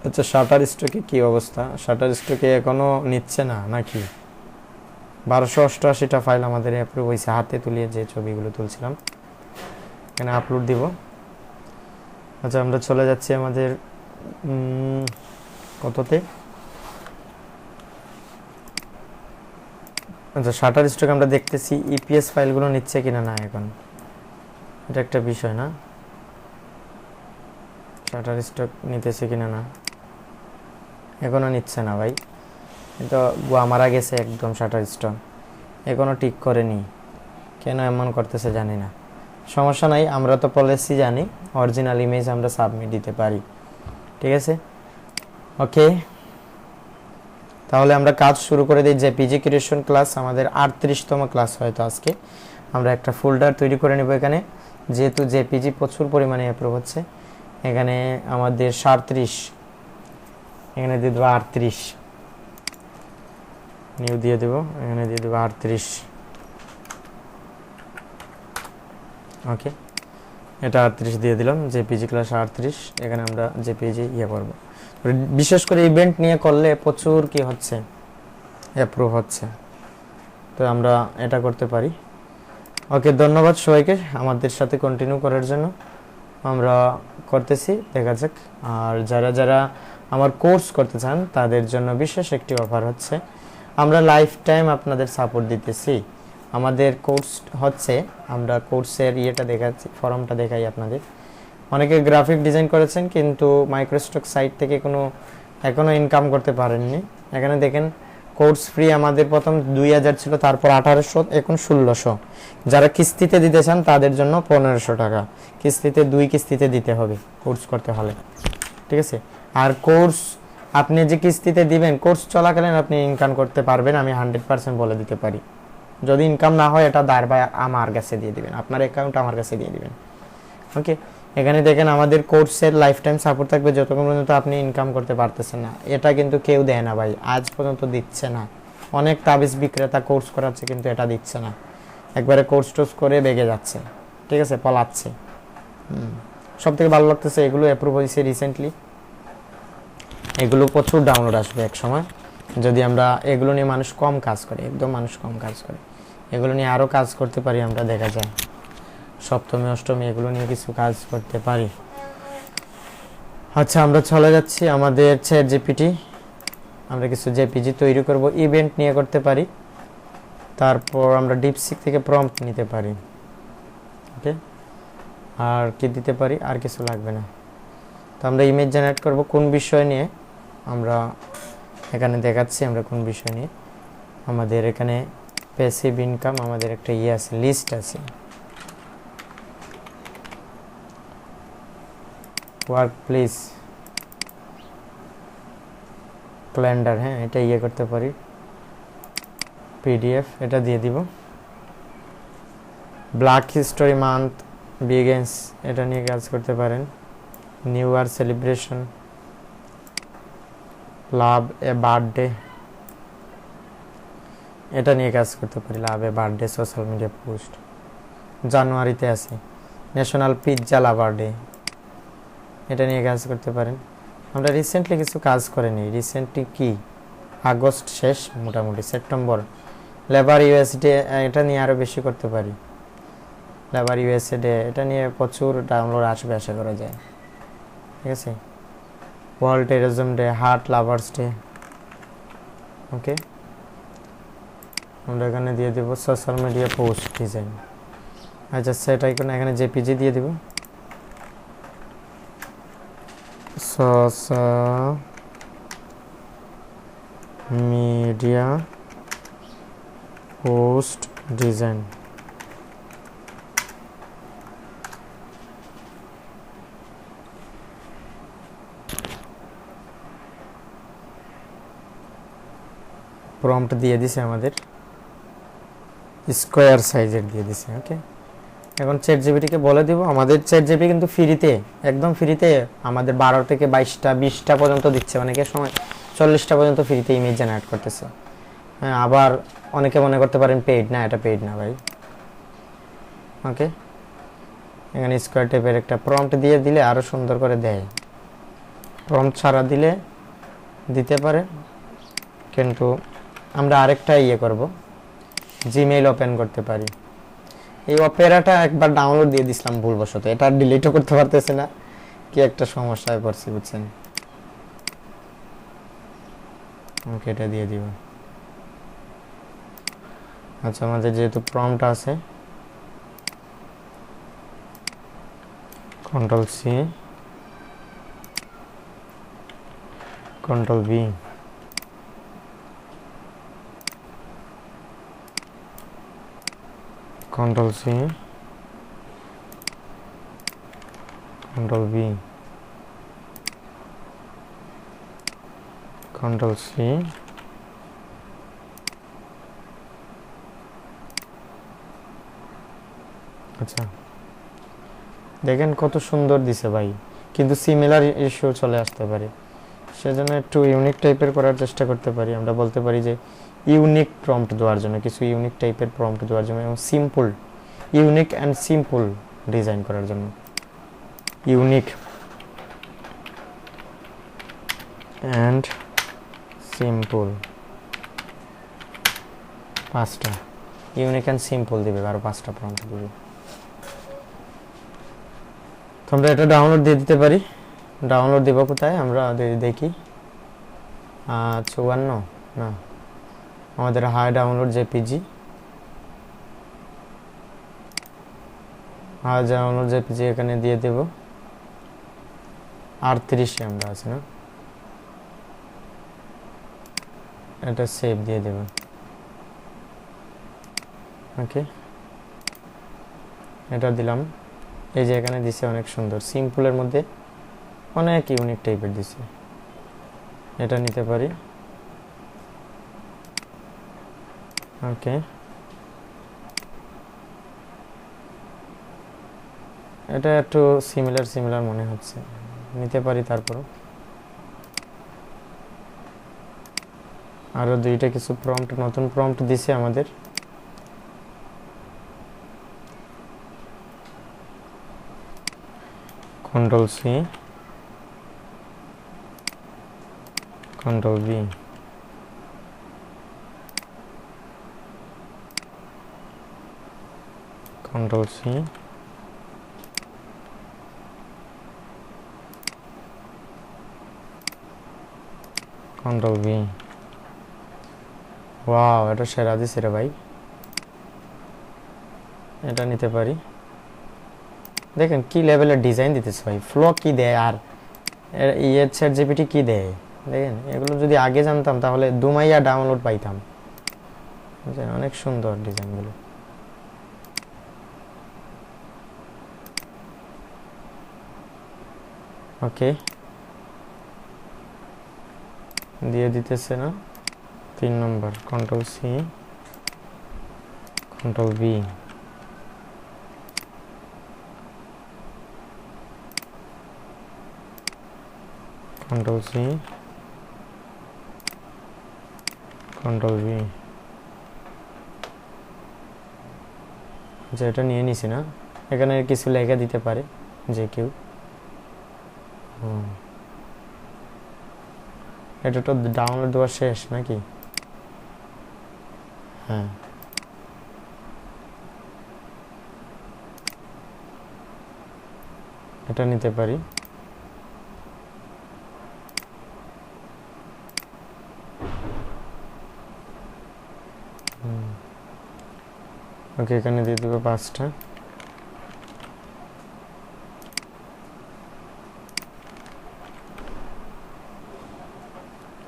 Speaker 1: আচ্ছা শাটার স্টকে কি অবস্থা? শাটার স্টকে এখনো নিচ্ছে না নাকি? 1288টা ফাইল আমাদের অ্যাপ্রুভ হয়েছে, হাতে তুলিয়ে যে ছবিগুলো তুলছিলাম এখানে আপলোড দিব। আচ্ছা আমরা চলে যাচ্ছি আমাদের কততে, আচ্ছা শাটার স্টক আমরা দেখতেছি ইপিএস ফাইলগুলো নিচ্ছে কিনা না এখন, এটা একটা বিষয় না। শাটার স্টক নিতেছে কিনা না, এখনো নিচ্ছে না ভাই, এটা গোয়া মারা গেছে একদম। শাটার স্টক এখনো ঠিক করেনি, কেন এমন করতেছে জানি না। সমস্যা নাই, আমরা তো পলিসি জানি, অরিজিনাল ইমেজ আমরা সাবমিট দিতে পারি, ঠিক আছে। ওকে, তাহলে আমরা কাজ শুরু করে দিই। জেপিজি ক্রিয়েশন ক্লাস আমাদের 38তম ক্লাস হয়তো আজকে। আমরা একটা ফোল্ডার তৈরি করে নেব এখানে, যেহেতু জেপিজি প্রচুর পরিমাণে অ্যাপ্রুভ হচ্ছে। এখানে আমাদের 37, এখানে দিয়ে দেবো 38, নিউ দিয়ে দেবো, এখানে দিয়ে দেবো 38। ওকে, এটা 38 দিয়ে দিলাম, জেপিজি ক্লাস 38। এখানে আমরা জেপিজি করবো। বিশেষ করে ইভেন্ট নিয়ে করলে প্রচুর কি হচ্ছে, অ্যাপ্রুভ হচ্ছে, তো আমরা এটা করতে পারি। ওকে, ধন্যবাদ সবাইকে আমাদের সাথে কন্টিনিউ করার জন্য। আমরা করতেছি, দেখা যাক। আর যারা যারা আমার কোর্স করতে চান তাদের জন্য বিশেষ একটি অফার হচ্ছে, আমরা লাইফ টাইম আপনাদের সাপোর্ট দিতেছি। আমাদের কোর্স হচ্ছে, আমরা কোর্সের দেখাচ্ছি, ফর্মটা দেখাই আপনাদের। অনেকে গ্রাফিক ডিজাইন করেছেন কিন্তু মাইক্রোস্টক সাইট থেকে এখনো ইনকাম করতে পারেননি। এখানে দেখেন কোর্স ফ্রি আমাদের প্রথম 2000 ছিল, তারপর 1800, এখন 1600। যারা কিস্তিতে দিতে চান তাদের জন্য 1500 টাকা কিস্তিতে, 2 কিস্তিতে দিতে হবে কোর্স করতে হলে, ঠিক আছে। আর কোর্স আপনি যে কিস্তিতে দিবেন, কোর্স চলাকালীন আপনি ইনকাম করতে পারবেন, আমি 100% বলে দিতে পারি। যদি ইনকাম না হয় এটা দাঁড় বাই আমার কাছে দিয়ে দিবেন, আপনার অ্যাকাউন্ট আমার কাছে দিয়ে দিবেন। ওকে, এখানে দেখেন আমাদের কোর্সের লাইফ টাইম সাপোর্ট থাকবে যতক্ষণ পর্যন্ত আপনি ইনকাম করতে পারতেছেন না। এটা কিন্তু কেউ দেয় না ভাই, আজ পর্যন্ত দিচ্ছে না। অনেক তাবিজ বিক্রেতা কোর্স করাচ্ছে কিন্তু এটা দিচ্ছে না, একবারে কোর্স টোর্স করে বেগে যাচ্ছে, ঠিক আছে, পলাচ্ছে। সব থেকে ভালো লাগতেছে এগুলো অ্যাপ্রুভ হয়েছে রিসেন্টলি, এগুলো প্রচুর ডাউনলোড আসবে এক সময় যদি আমরা এগুলো নিয়ে মানুষ কম কাজ করে, একদম মানুষ কম কাজ করে। এগুলো নিয়ে আরও কাজ করতে পারি আমরা, দেখা যায় সপ্তমী অষ্টমী এগুলো নিয়ে কিছু কাজ করতে পারি। আচ্ছা আমরা চলে যাচ্ছি আমাদের চ্যাট জিপিটি, আমরা কিছু জেপিজি তৈরি করব, ইভেন্ট নিয়ে করতে পারি। তারপর আমরা ডিপসিক থেকে প্রম্পট নিতে পারি। ওকে, আর কি দিতে পারি, আর কিছু লাগবে না। তো আমরা ইমেজ জেনারেট করব কোন বিষয় নিয়ে, আমরা এখানে দেখাচ্ছি আমরা কোন বিষয় নিয়ে। আমাদের এখানে প্যাসিভ ইনকাম, আমাদের একটা আছে, লিস্ট আছে, ওয়ার্ক প্লেস ক্যালেন্ডার, হ্যাঁ এটা করতে পারি। পিডিএফ এটা দিয়ে দিব। ব্ল্যাক হিস্টোরি মান্থ বিগিনস, এটা নিয়ে কাজ করতে পারেন। New year celebration, love a birthday, এটা নিয়ে কাজ করতে পারি। Love a birthday social media post, জানুয়ারিতে আছে ন্যাশনাল পিৎজা লাভার ডে, এটা নিয়ে কাজ করতে পারেন। আমরা রিসেন্টলি কিছু কাজ করিনি, রিসেন্টলি কি আগস্ট শেষ, মোটামুটি সেপ্টেম্বর লেবার ইউএসডে, এটা নিয়ে আরও বেশি করতে পারি। লেবার ইউএসডে এটা নিয়ে প্রচুর ডাউনলোড আসবে আশা করা যায়, ঠিক আছে। World terrorism day, heart lovers day, okay. আমরা এখানে দিয়ে দেব সোশ্যাল মিডিয়া পোস্ট ডিজাইন। আচ্ছা সেটা এখানে জেপিজি দিয়ে দিব, social media post design. Prompt দিয়ে দিছে আমাদের, স্কোয়ার সাইজের দিয়ে দিছে। ওকে, এখন চ্যাট জিপিটিকে বলে দিব, আমাদের চ্যাট জিপিটি কিন্তু ফ্রিতে, একদম ফ্রিতে আমাদের 12 থেকে 22টা 20টা পর্যন্ত দিচ্ছে, অনেকের সময় 40টা পর্যন্ত ফ্রিতে ইমেজ জেনারেট করতেছে। হ্যাঁ, আবার অনেকে মনে করতে পারেন পেইড, না এটা পেইড না ভাই। ওকে, এখানে স্কোয়ার টাইপের একটা প্রম্পট দিয়ে দিলে আরও সুন্দর করে দেয়, প্রম্পট ছাড়া দিলে দিতে পারে, কিন্তু আমরা আরেকটা করব, জিমেইল ওপেন করতে পারি। এই অপেরাটা একবার ডাউনলোড দিয়ে দিছিলাম ভুলবশত, এটা ডিলিটও করতে পারতেছি না, কি একটা সমস্যায় পড়ছি বুঝছেন। ওকে, এটা দিয়ে দিব। আচ্ছা, আমাদের যেহেতু প্রম্পট আছে, control C, control V, control C, control V, control C, আচ্ছা দেখেন কত সুন্দর দিছে ভাই, কিন্তু সিমিলার ইস্যু চলে আসতে পারে, সেজন্য একটু ইউনিক টাইপের করার চেষ্টা করতে পারি। আমরা বলতে পারি যে ইউনিক প্রম্পট দেওয়ার জন্য, কিছু ইউনিক টাইপের প্রম্পট দেওয়ার জন্য, এবং simple, unique and simple design করার জন্য। ইউনিক অ্যান্ড সিম্পল, 5টা ইউনিক অ্যান্ড সিম্পল দিবে, আরো 5টা প্রম্পট দিবে। তো আমরা এটা ডাউনলোড দিয়ে দিতে পারি। ডাউনলোড দিব কোথায়, আমরা দেখি 54 না, আমাদের high download JPG, high download JPG এখানে দিয়ে দেব। 38 আমরা আছে না, এটা সেভ দিয়ে দেব। ওকে, এটা দিলাম। এই যে এখানে দিছে অনেক সুন্দর, সিম্পলের মধ্যে অনেক ইউনিক টাইপের দিছে, এটা নিতে পারি। ওকে, এটা একটু সিমিলার মনে হচ্ছে, নিতে পারি। তারপর আরো 2টা কিছু প্রম্পট, নতুন প্রম্পট দিছে আমাদের। Control C, control V, control C, control V. Wow, এটা সেরা দিছে রে ভাই, এটা নিতে পারি। দেখেন কি লেভেলের ডিজাইন দিতেছে ভাই, ফ্লো কি দেয়, আর চ্যাট জিপিটি কি দেয় দেখেন। এগুলো যদি আগে জানতাম তাহলে দুমাইয়া ডাউনলোড পাইতাম, বুঝছেন, অনেক সুন্দর ডিজাইনগুলো। ওকে, দিয়ে দিতেছে না। 3 নম্বর, control C, control V, control C, control V. আচ্ছা, এটা নিয়ে নিছি না, এখানে কিছু লেখা দিতে পারে যে কেউ। এটা তো ডাউনলোড দেওয়া শেষ নাকি? হ্যাঁ, এটা নিতে পারি। ওকে, এখানে দিয়ে দেবো 5টা।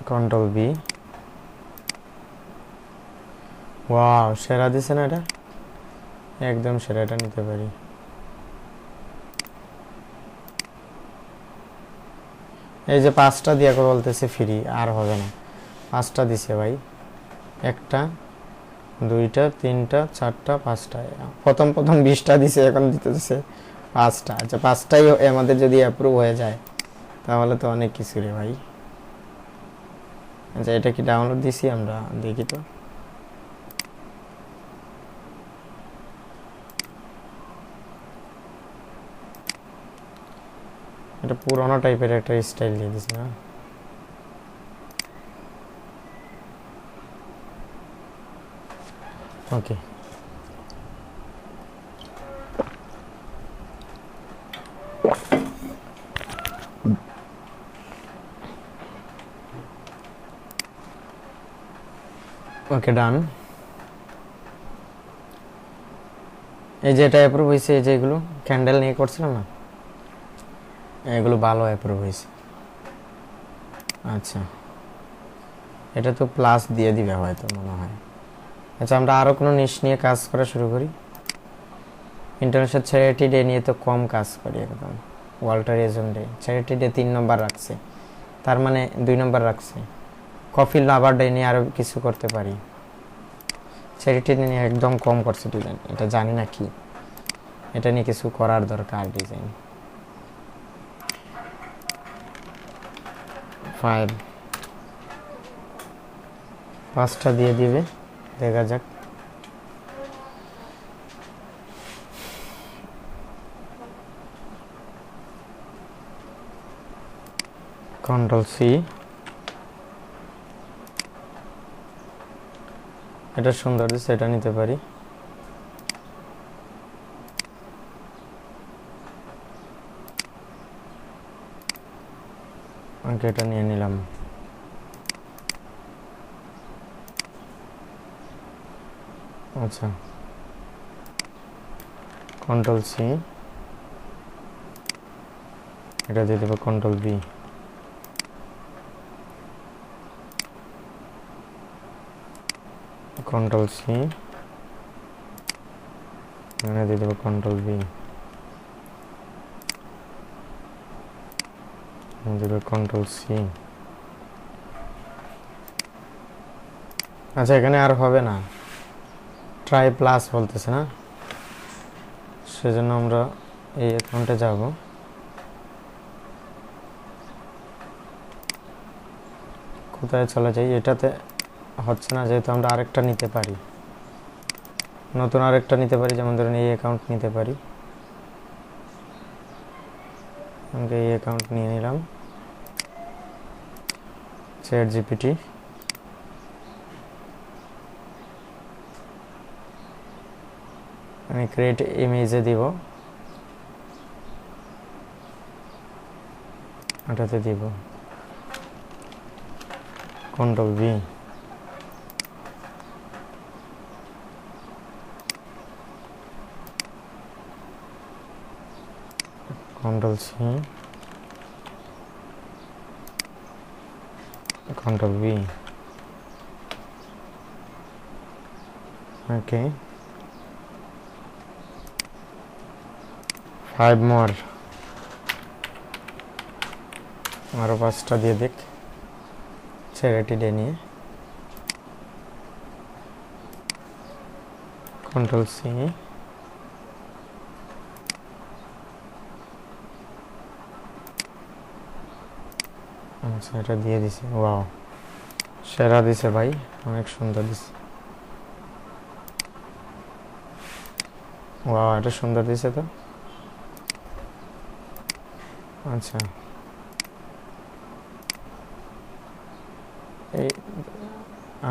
Speaker 1: Control V. ওয়াও, সেরা দিছে না এটা, একদম সেরা, এটা নিতে পারি। এই যে 5টা দিয়া করে বলতেছে ফ্রি, আর হবে না, 5টা দিছে ভাই, 1টা 2টা 3টা 4টা 5টা, প্রথম 20টা দিছে, এখন দিতেছে 5টা। আচ্ছা, 5টাই আমাদের যদি অ্যাপ্রুভ হয়ে যায় তাহলে তো অনেক কিছু রে ভাই। আচ্ছা, এটা কি ডাউনলোড দিছি আমরা, দেখি তো। এটা পুরোনো টাইপের একটা স্টাইল দিয়ে দিছে না। ওকে, ওকে ডান। এই যে এটা অ্যাপ্রুভ হয়েছে, এই যে এগুলো ক্যান্ডেল নিয়ে করছিলাম না, এগুলো ভালো অ্যাপ্রুভ হয়েছে। আচ্ছা, এটা তো প্লাস দিয়ে দিবে হয়তো মনে হয়। আচ্ছা, আমরা আরও কোনো নিশ নিয়ে কাজ করা শুরু করি। ইন্টারন্যাশনাল চ্যারিটি ডে নিয়ে তো কম কাজ করি একদম। ওয়াল্টার এজন ডে, চ্যারিটি ডে 3 নম্বর রাখছে, তার মানে 2 নম্বর রাখছে। কফি লাভার ডে নিয়ে আরও কিছু করতে পারি। চ্যারিটি নিয়ে একদম কম করছে ডিজাইন, এটা জানি না কি, এটা নিয়ে কিছু করার দরকার। ডিজাইন 5টা দিয়ে দিবে, দেখা যাক। কন্ট্রোল সি, এটা সুন্দর দিচ্ছে, এটা নিতে পারি। ওকে, এটা নিয়ে নিলাম। আচ্ছা, কন্ট্রোল সি, এটা দিয়ে দেবো কন্ট্রোল বি। কন্ট্রোল সি, এখানে দিয়ে দেবো কন্ট্রোল বি, দেবো কন্ট্রোল সি। আচ্ছা, এখানে আর হবে না, ট্রাই প্লাস বলতেছে না, সেজন্য আমরা এই অ্যাকাউন্টে যাব। কোথায় চলে যাই, এটাতে হচ্ছে না, যেহেতু আমরা আরেকটা নিতে পারি, নতুন আরেকটা নিতে পারি, যেমন ধরুন এই অ্যাকাউন্ট নিতে পারি। আমাকে এই অ্যাকাউন্ট নিয়ে নিলাম, চ্যাট জিপিটি। আমি ক্রিয়েট ইমেজে দিব, এটাতে দিব control V, control C, control V. Okay, 5 more, আরও 5টা দিয়ে দেখ চ্যারিটি ডে নিয়ে। কন্ট্রোল সি, আচ্ছা, এটা দিয়ে দিছে। ওয়াও, সেরা দিছে ভাই, অনেক সুন্দর দিছে। ওয়াও, এটা সুন্দর দিছে তো। আচ্ছা, এই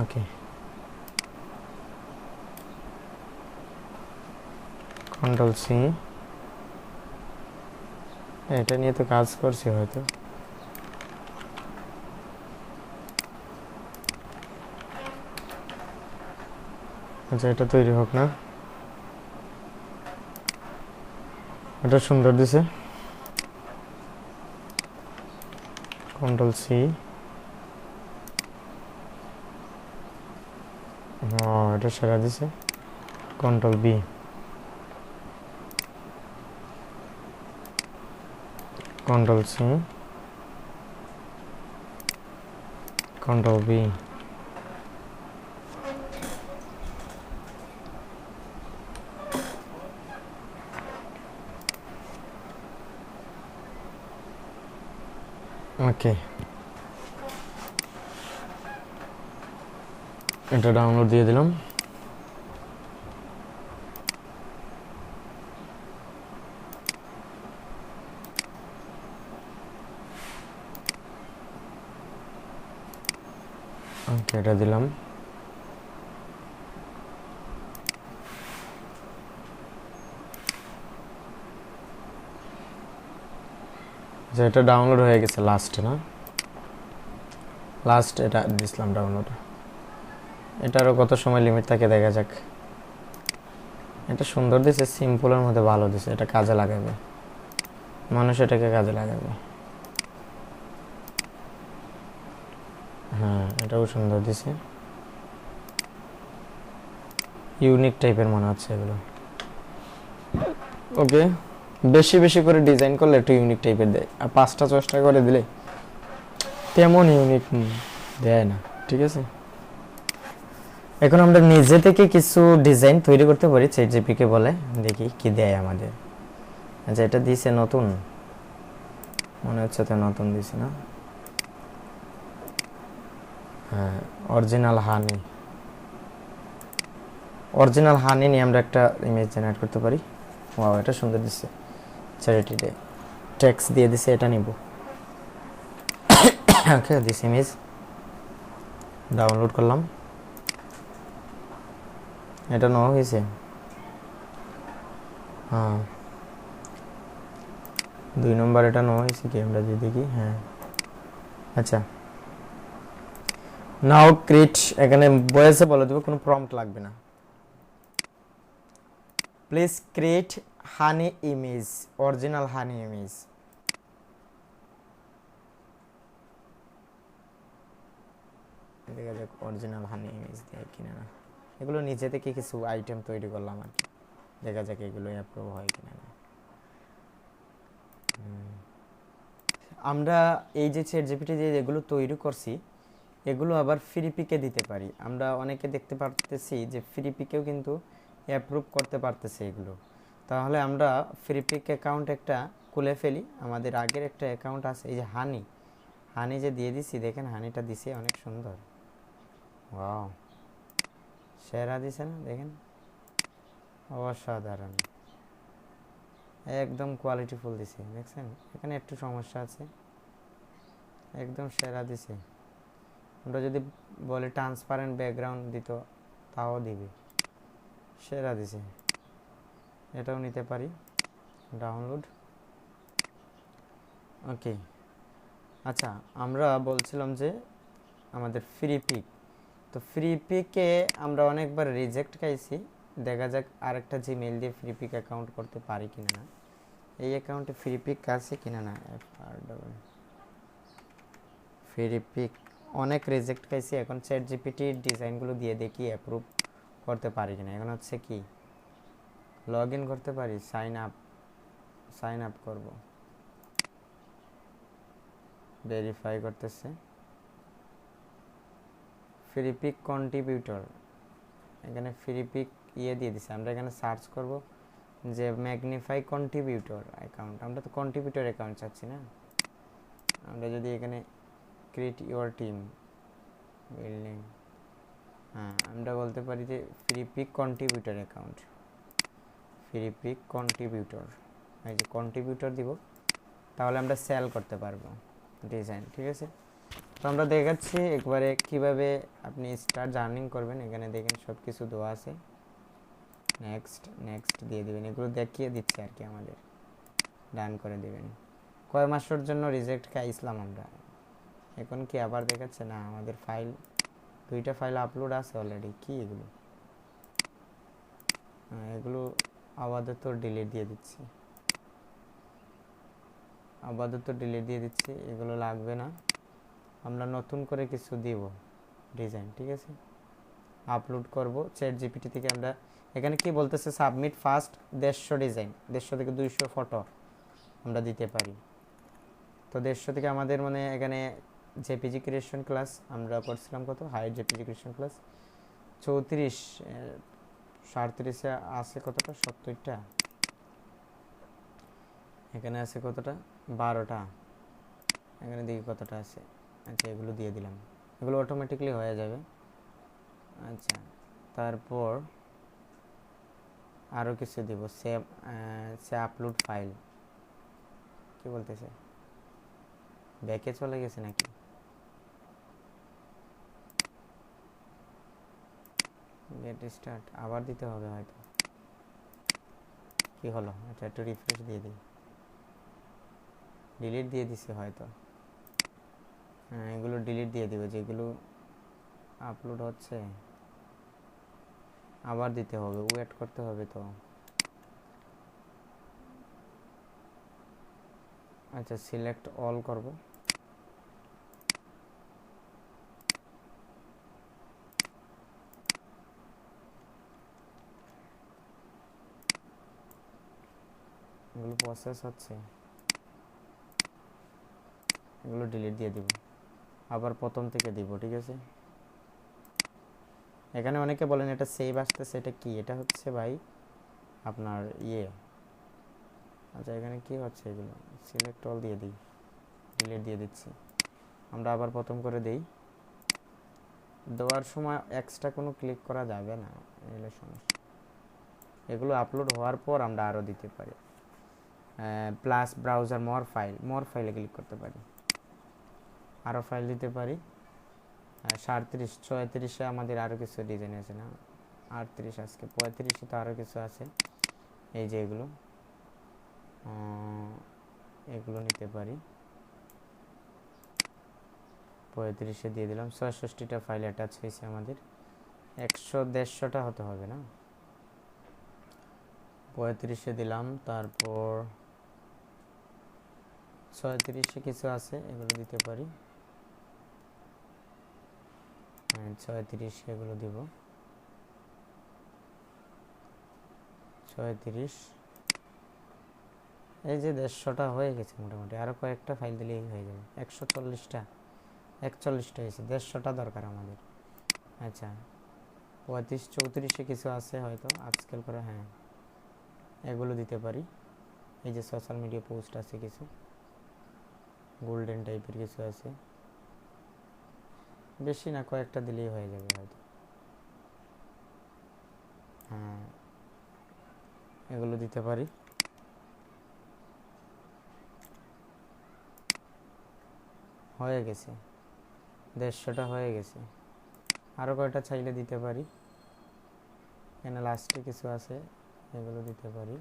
Speaker 1: ওকে, কন্ট্রোল সি, এটা নিয়ে তো কাজ করছি হয়তো। আচ্ছা, এটা তৈরি হোক না, এটা সুন্দর দিছে। কন্ট্রোল সি, এটা সেরা দিছে। Control V, control C, control V. Okay, এটা ডাউনলোড দিয়ে দিলাম। ওকে, এটা দিলাম। যে এটা ডাউনলোড হয়ে গেছে লাস্টে, না লাস্ট এটা দিছিলাম ডাউনলোড। এটারও কত সময় লিমিট থাকে দেখা যাক। এটা সুন্দর দিছে, সিম্পলের মধ্যে ভালো দিছে, এটা কাজে লাগাবে মানুষ, এটাকে কাজে লাগাবে। হ্যাঁ, এটাও সুন্দর দিছে, ইউনিক টাইপের মনে হচ্ছে এগুলো। ওকে, বেশি বেশি করে ডিজাইন করলে একটু ইউনিক টাইপের দেয়, আর 5টা 6টা করে দিলে তেমন ইউনিক দেয় না। ঠিক আছে, এখন আমরা নিজে থেকে কিছু ডিজাইন তৈরি করতে পারি, চ্যাটজিপিটি কে বলে দেখি কি দেয় আমাদের। আচ্ছা, এটা দিছে নতুন, মনে হচ্ছে তো নতুন দিছে না? হ্যাঁ, অরিজিনাল হানি। অরিজিনাল হানি নিয়ে আমরা একটা ইমেজ জেনারেট করতে পারি। ওয়াও, এটা সুন্দর দিচ্ছে। চ্যারিটি ডে টেক্সট দিয়ে দিছে, এটা নিব। ওকে, দিস ইমেজ ডাউনলোড করলাম। এটা নেওয়া হয়েছে। হ্যাঁ, 2 নম্বর এটা নেওয়া হয়েছে কি, আমরা যদি দেখি। হ্যাঁ, আচ্ছা, নাও ক্রিয়েট, এখানে বয়েসে বলে দেবো, কোনো প্রম্পট লাগবে না। Please create honey image, original honey image. দেখা যাক অরিজিনাল হানি ইমেজ দেয় কিনা না। এগুলো নিজে থেকে কিছু আইটেম তৈরি করলাম আর কি, দেখা যাক এগুলো অ্যাপ্রুভ হয় কিনা না। আমরা এই যে চ্যাটজিপিটি দিয়ে যেগুলো তৈরি করছি, এগুলো আবার ফ্রি পিকে দিতে পারি। আমরা অনেকে দেখতে পারতেছি যে ফ্রি পিকেও কিন্তু অ্যাপ্রুভ করতে পারতেছে এগুলো। তাহলে আমরা ফ্রি পিক অ্যাকাউন্ট একটা খুলে ফেলি। আমাদের আগের একটা অ্যাকাউন্ট আছে, এই যে হানি, হানি যে দিয়ে দিছি, দেখেন হানিটা দিছে অনেক সুন্দর। ওয়াও, সেরা দিছে না? দেখেন, অসাধারণ, একদম কোয়ালিটিফুল দিছে। দেখছেন, এখানে একটু সমস্যা আছে, একদম সেরা দিছে। আমরা যদি বলি ট্রান্সপারেন্ট ব্যাকগ্রাউন্ড দিত, তাও দিবে, সেরা দিছে। এটাও নিতে পারি, ডাউনলোড। ওকে, আচ্ছা, আমরা বলছিলাম যে আমাদের ফ্রি পিক, তো ফ্রি পিকে আমরা অনেকবার রিজেক্ট খাইছি। দেখা যাক আরেকটা জিমেল দিয়ে ফ্রি পিক অ্যাকাউন্ট করতে পারি কিনা না। এই অ্যাকাউন্টে ফ্রি পিক আছে কিনা না, ফ্রি পিক অনেক রিজেক্ট খাইছি। এখন চ্যাট জিপিটির ডিজাইনগুলো দিয়ে দেখি অ্যাপ্রুভ করতে পারি কিনা। এখন হচ্ছে কি, লগ ইন করতে পারি, সাইন আপ করব, ভেরিফাই করতেছে। ফ্রি পিক কন্ট্রিবিউটর, এখানে ফ্রি পিক ইয়ে দিয়ে দিছে। আমরা এখানে সার্চ করব যে ম্যাগনিফাই কন্ট্রিবিউটর অ্যাকাউন্ট। আমরা তো কন্ট্রিবিউটর অ্যাকাউন্ট চাচ্ছি না। আমরা যদি এখানে ক্রিয়েট ইউর টিম বিল্ডিং, হ্যাঁ, আমরা বলতে পারি যে Freepik contributor account, Freepik contributor, এই যে কন্ট্রিবিউটর দিব, তাহলে আমরা সেল করতে পারবো ডিজাইন। ঠিক আছে, তো আমরা দেখাচ্ছি একবারে কিভাবে আপনি স্টার্ট জার্নিং করবেন। এখানে দেখেন সব কিছু দেওয়া আছে, নেক্সট নেক্সট দিয়ে দেবেন, এগুলো দেখিয়ে দিচ্ছে আর কি আমাদের, ডান করে দেবেন। কয় মাসের জন্য রিজেক্ট খাইছিলাম আমরা, এখন কি আবার দেখাচ্ছে না? আমাদের ফাইল, 2টা ফাইল আপলোড আছে অলরেডি। কি এগুলো? এগুলো আপাতত ডিলিট দিয়ে দিচ্ছি, আপাতত ডিলিট দিয়ে দিচ্ছি, এগুলো লাগবে না। আমরা নতুন করে কিছু দিব ডিজাইন। ঠিক আছে, আপলোড করব চ্যাট জিপিটি থেকে। আমরা এখানে কি বলতেছে, সাবমিট ফার্স্ট 150 ডিজাইন, 150 থেকে 200 ফটো আমরা দিতে পারি। তো 150 থেকে আমাদের মানে এখানে জেপিজি ক্রিয়েশন ক্লাস আমরা করছিলাম কত, হাইট জেপিজি ক্রিয়েশন ক্লাস 34, 37 আছে কতটা, 70টা, এখানে আছে কতটা, 12টা, এখানে দেখি কতটা আছে। আচ্ছা, এগুলো দিয়ে দিলাম, এগুলো অটোমেটিকলি হয়ে যাবে। আচ্ছা, তারপর আরও কিছু দিব, সে আপলোড ফাইল, কি বলতেছে, ব্যাকে চলে গেছে নাকি? গেট স্টার্ট আবার দিতে হবে হয়তো, কি হলো? আচ্ছা একটু রিফ্রেশ দিয়ে দিই, ডিলিট দিয়ে দিছে হয়তো। হ্যাঁ এগুলো ডিলিট দিয়ে দিব, যেগুলো আপলোড হচ্ছে আবার দিতে হবে, ওয়েট করতে হবে তো। আচ্ছা সিলেক্ট অল করব, এগুলো প্রসেস হচ্ছে, এগুলো ডিলিট দিয়ে দিব, আবার প্রথম থেকে দিব, ঠিক আছে? এখানে অনেকে বলেন এটা সেভ আসতেছে, এটা কি? এটা হচ্ছে ভাই আপনার ইয়ে। আচ্ছা এখানে কি হচ্ছে? এগুলো সিলেক্ট অল দিয়ে দিই, ডিলিট দিয়ে দিচ্ছি, আমরা আবার প্রথম করে দেই। দেওয়ার সময় এক্সট্রা কোনো ক্লিক করা যাবে না, এগুলো সমস্যা। এগুলো আপলোড হওয়ার পর আমরা আরও দিতে পারি, প্লাস ব্রাউজার মোর ফাইলে ক্লিক করতে পারি, আরও ফাইল দিতে পারি। 37 36-এ আমাদের আরও কিছু ডিজাইন আছে না, 38 আজকে 35-এ তো আরও কিছু আছে, এই যে এগুলো এগুলো নিতে পারি। 35-এ দিয়ে দিলাম, 66টা ফাইল অ্যাটাচ হয়েছে আমাদের, 100-150টা হতে হবে না, 35-এ দিলাম। তারপর 36-এ কিছু আছে, এগুলো দিতে পারি, 36 এগুলো দিব, 36। এই যে 150টা হয়ে গেছে মোটামুটি, আরও কয়েকটা ফাইল দিলেই হয়ে যাবে। 140টা 41টা হয়েছে, 150টা দরকার আমাদের। আচ্ছা 35-34-এ কিছু আছে হয়তো আপস্কেল করা, হ্যাঁ এগুলো দিতে পারি। এই যে সোশ্যাল মিডিয়া পোস্ট আছে কিছু, গোল্ডেন টাইপের কিছু আছে, বেশি না কয়েকটা দিলেই হয়ে যাবে হয়তো। হ্যাঁ এগুলো দিতে পারি। হয়ে গেছে, 150টা হয়ে গেছে, আরও কয়টা চাইলে দিতে পারি। এখানে লাস্টে কিছু আছে, এগুলো দিতে পারি,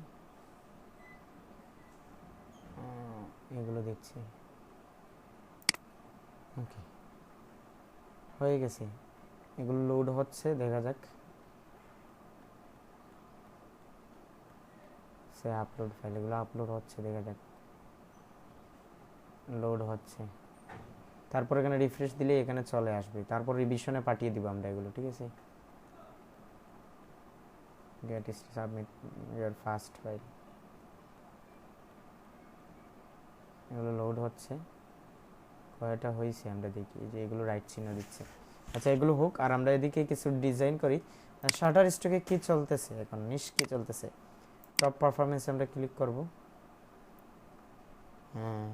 Speaker 1: এগুলো দিচ্ছি। ওকে হয়ে গেছে, এগুলো লোড হচ্ছে, দেখা যাক। সে আপলোড ফাইল, এগুলো আপলোড হচ্ছে, দেখা যাক, লোড হচ্ছে। তারপর এখানে রিফ্রেশ দিলে এখানে চলে আসবে, তারপর রিভিশনে পাঠিয়ে দিব আমরা এগুলো, ঠিক আছে? Get submit your first file, এগুলো লোড হচ্ছে, কয়টা হয়েছে আমরা দেখি, যে এগুলো রাইট চিহ্ন দিচ্ছে। আচ্ছা এগুলো হোক, আর আমরা এদিকে কিছু ডিজাইন করি। শাটার স্টকে কি চলতেছে এখন, কি চলতেছে? টপ পারফরমেন্স আমরা ক্লিক করব। হ্যাঁ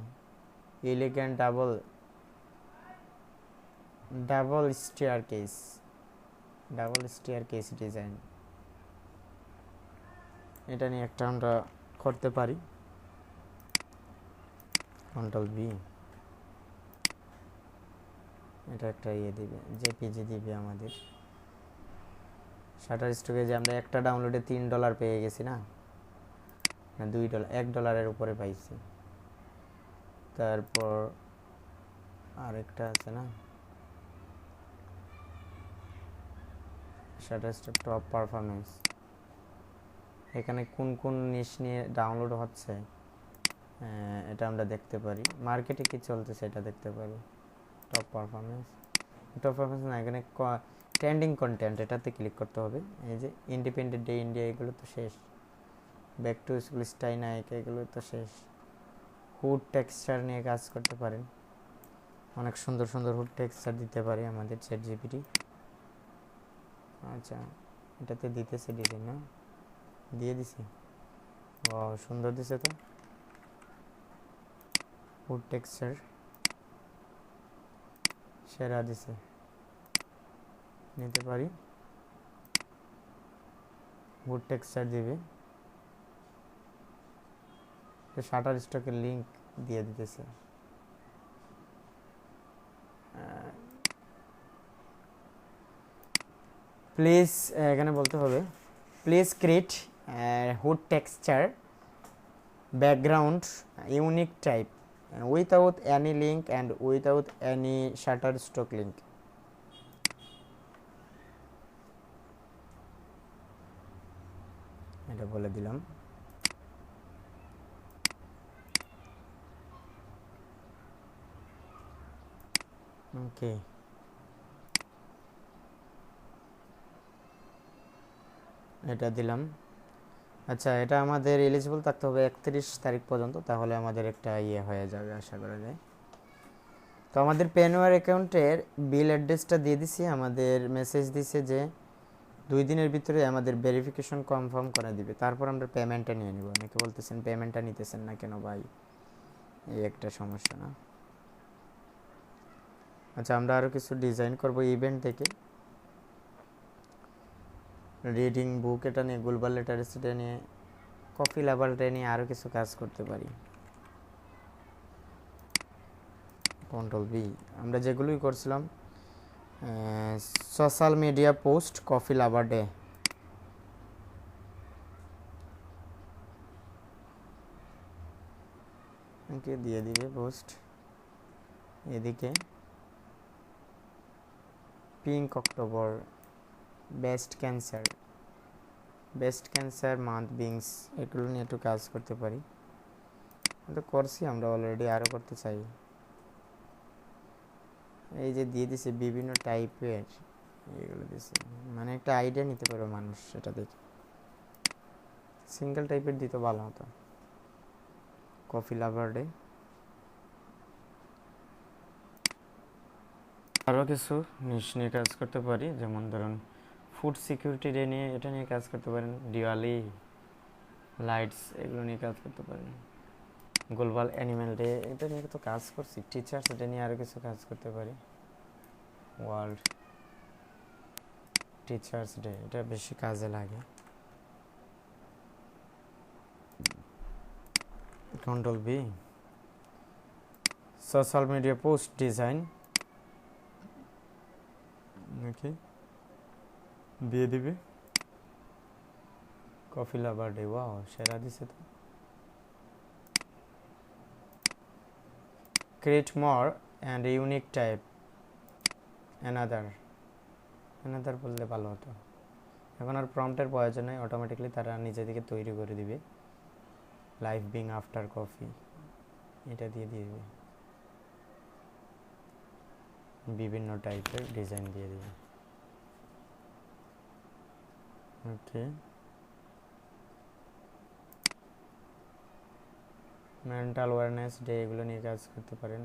Speaker 1: elegant double stair case design, এটা নিয়ে একটা আমরা করতে পারি। কন্ট্রোল বি, এটা একটা দিবে, জেপিজি দিবে আমাদের। শাটার স্টকে যে আমরা একটা ডাউনলোডে $3 পেয়ে গেছি না, $2, $1 উপরে পাইছি। তারপর আরেকটা আছে না, শাটার স্টক টপ পারফরমেন্স, এখানে কোন কোন নিশ নিয়ে ডাউনলোড হচ্ছে এটা আমরা দেখতে পারি। মার্কেটে কি চলতেছে এটা দেখতে পারি। টপ পারফরমেন্স না, এখানে ট্রেন্ডিং কন্টেন্ট, এটাতে ক্লিক করতে হবে। এই যে ইন্ডিপেন্ডেন্ট ডে ইন্ডিয়া, এগুলো তো শেষ। ব্যাক টু স্কুল স্টাইল নায়িকা, এগুলো তো শেষ। হুড টেক্সচার নিয়ে কাজ করতে পারেন, অনেক সুন্দর সুন্দর হুড টেক্সচার দিতে পারে আমাদের চ্যাট জিপিটি। আচ্ছা এটাতে দিতেছে ডিজাইন না, দিয়ে দিছি, ও সুন্দর দিছে তো। হুড টেক্সচার সেরা দিছে, নিতে পারি। হুড টেক্সচার দিবে, শাটার স্টকের লিঙ্ক দিয়ে দিতেছে। প্লিজ এখানে বলতে হবে please create hood texture background unique type without any link and without any shutter stroke link. এটা বলে দিলাম। ওকে, এটা দিলাম। আচ্ছা, এটা আমাদের এলিজিবল থাকতে হবে 31 তারিখ পর্যন্ত, তাহলে আমাদের একটা ইয়ে হয়ে যাবে আশা করা যায়। তো আমাদের পেনওয়ার অ্যাকাউন্টের বিল অ্যাড্রেসটা দিয়ে দিছি, আমাদের মেসেজ দিছে যে 2 দিনের ভিতরে আমাদের ভেরিফিকেশন কনফার্ম করে দিবে, তারপর আমরা পেমেন্টটা নিয়ে নেব। অনেকে বলতেছেন পেমেন্টটা নিতেছেন না কেন ভাই, এই একটা সমস্যা না। আচ্ছা, আমরা আরও কিছু ডিজাইন করব ইভেন্ট থেকে। রিডিং বুক এটা নিয়ে, গ্লোবাল লিটারেসিটা নিয়ে, কফি লাভারটা নিয়ে আরও কিছু কাজ করতে পারি। কন্ট্রোল বি, আমরা যেগুলোই করছিলাম social media post coffee lover day, okay দিয়ে দিবে পোস্ট। এদিকে pink October, breast cancer month বিংস, এগুলো নিয়ে একটু কাজ করতে পারি। তো করছি আমরা অলরেডি, আরও করতে চাই। এই যে দিয়ে দিছে বিভিন্ন টাইপের, এগুলো দিছে, মানে একটা আইডিয়া নিতে পারবে মানুষ সেটা দেখে। সিঙ্গেল টাইপের দিতে ভালো হতো। কফি লাভার ডে, আরও কিছু নিশ নিয়ে কাজ করতে পারি, যেমন ধরুন ফুড সিকিউরিটি ডে নিয়ে, এটা নিয়ে কাজ করতে পারেন। দিওয়ালি লাইটস, এগুলো নিয়ে কাজ করতে পারেন। গ্লোবাল অ্যানিম্যাল ডে, এটা নিয়ে তো কাজ করছি। টিচার্স ডে নিয়ে আরও কিছু কাজ করতে পারি। ওয়ার্ল্ড টিচার্স ডে, এটা বেশি কাজে লাগে। Control V, social media post design, okay দিয়ে দিবে। কফি লাভার ডে, ওয়াও সেরা দিছে তো। Create more and unique type another বললে ভালো হতো। এখন আর প্রম্পটের প্রয়োজন নেই, অটোমেটিকলি তারা নিজে থেকে তৈরি করে দিবে। লাইফ বিং আফটার কফি, এটা দিয়ে দিবে। বিভিন্ন টাইপের ডিজাইন দিয়ে দিবে। ওকে, মেন্টাল অ্যাওয়ারনেস ডে, এগুলো নিয়ে কাজ করতে পারেন।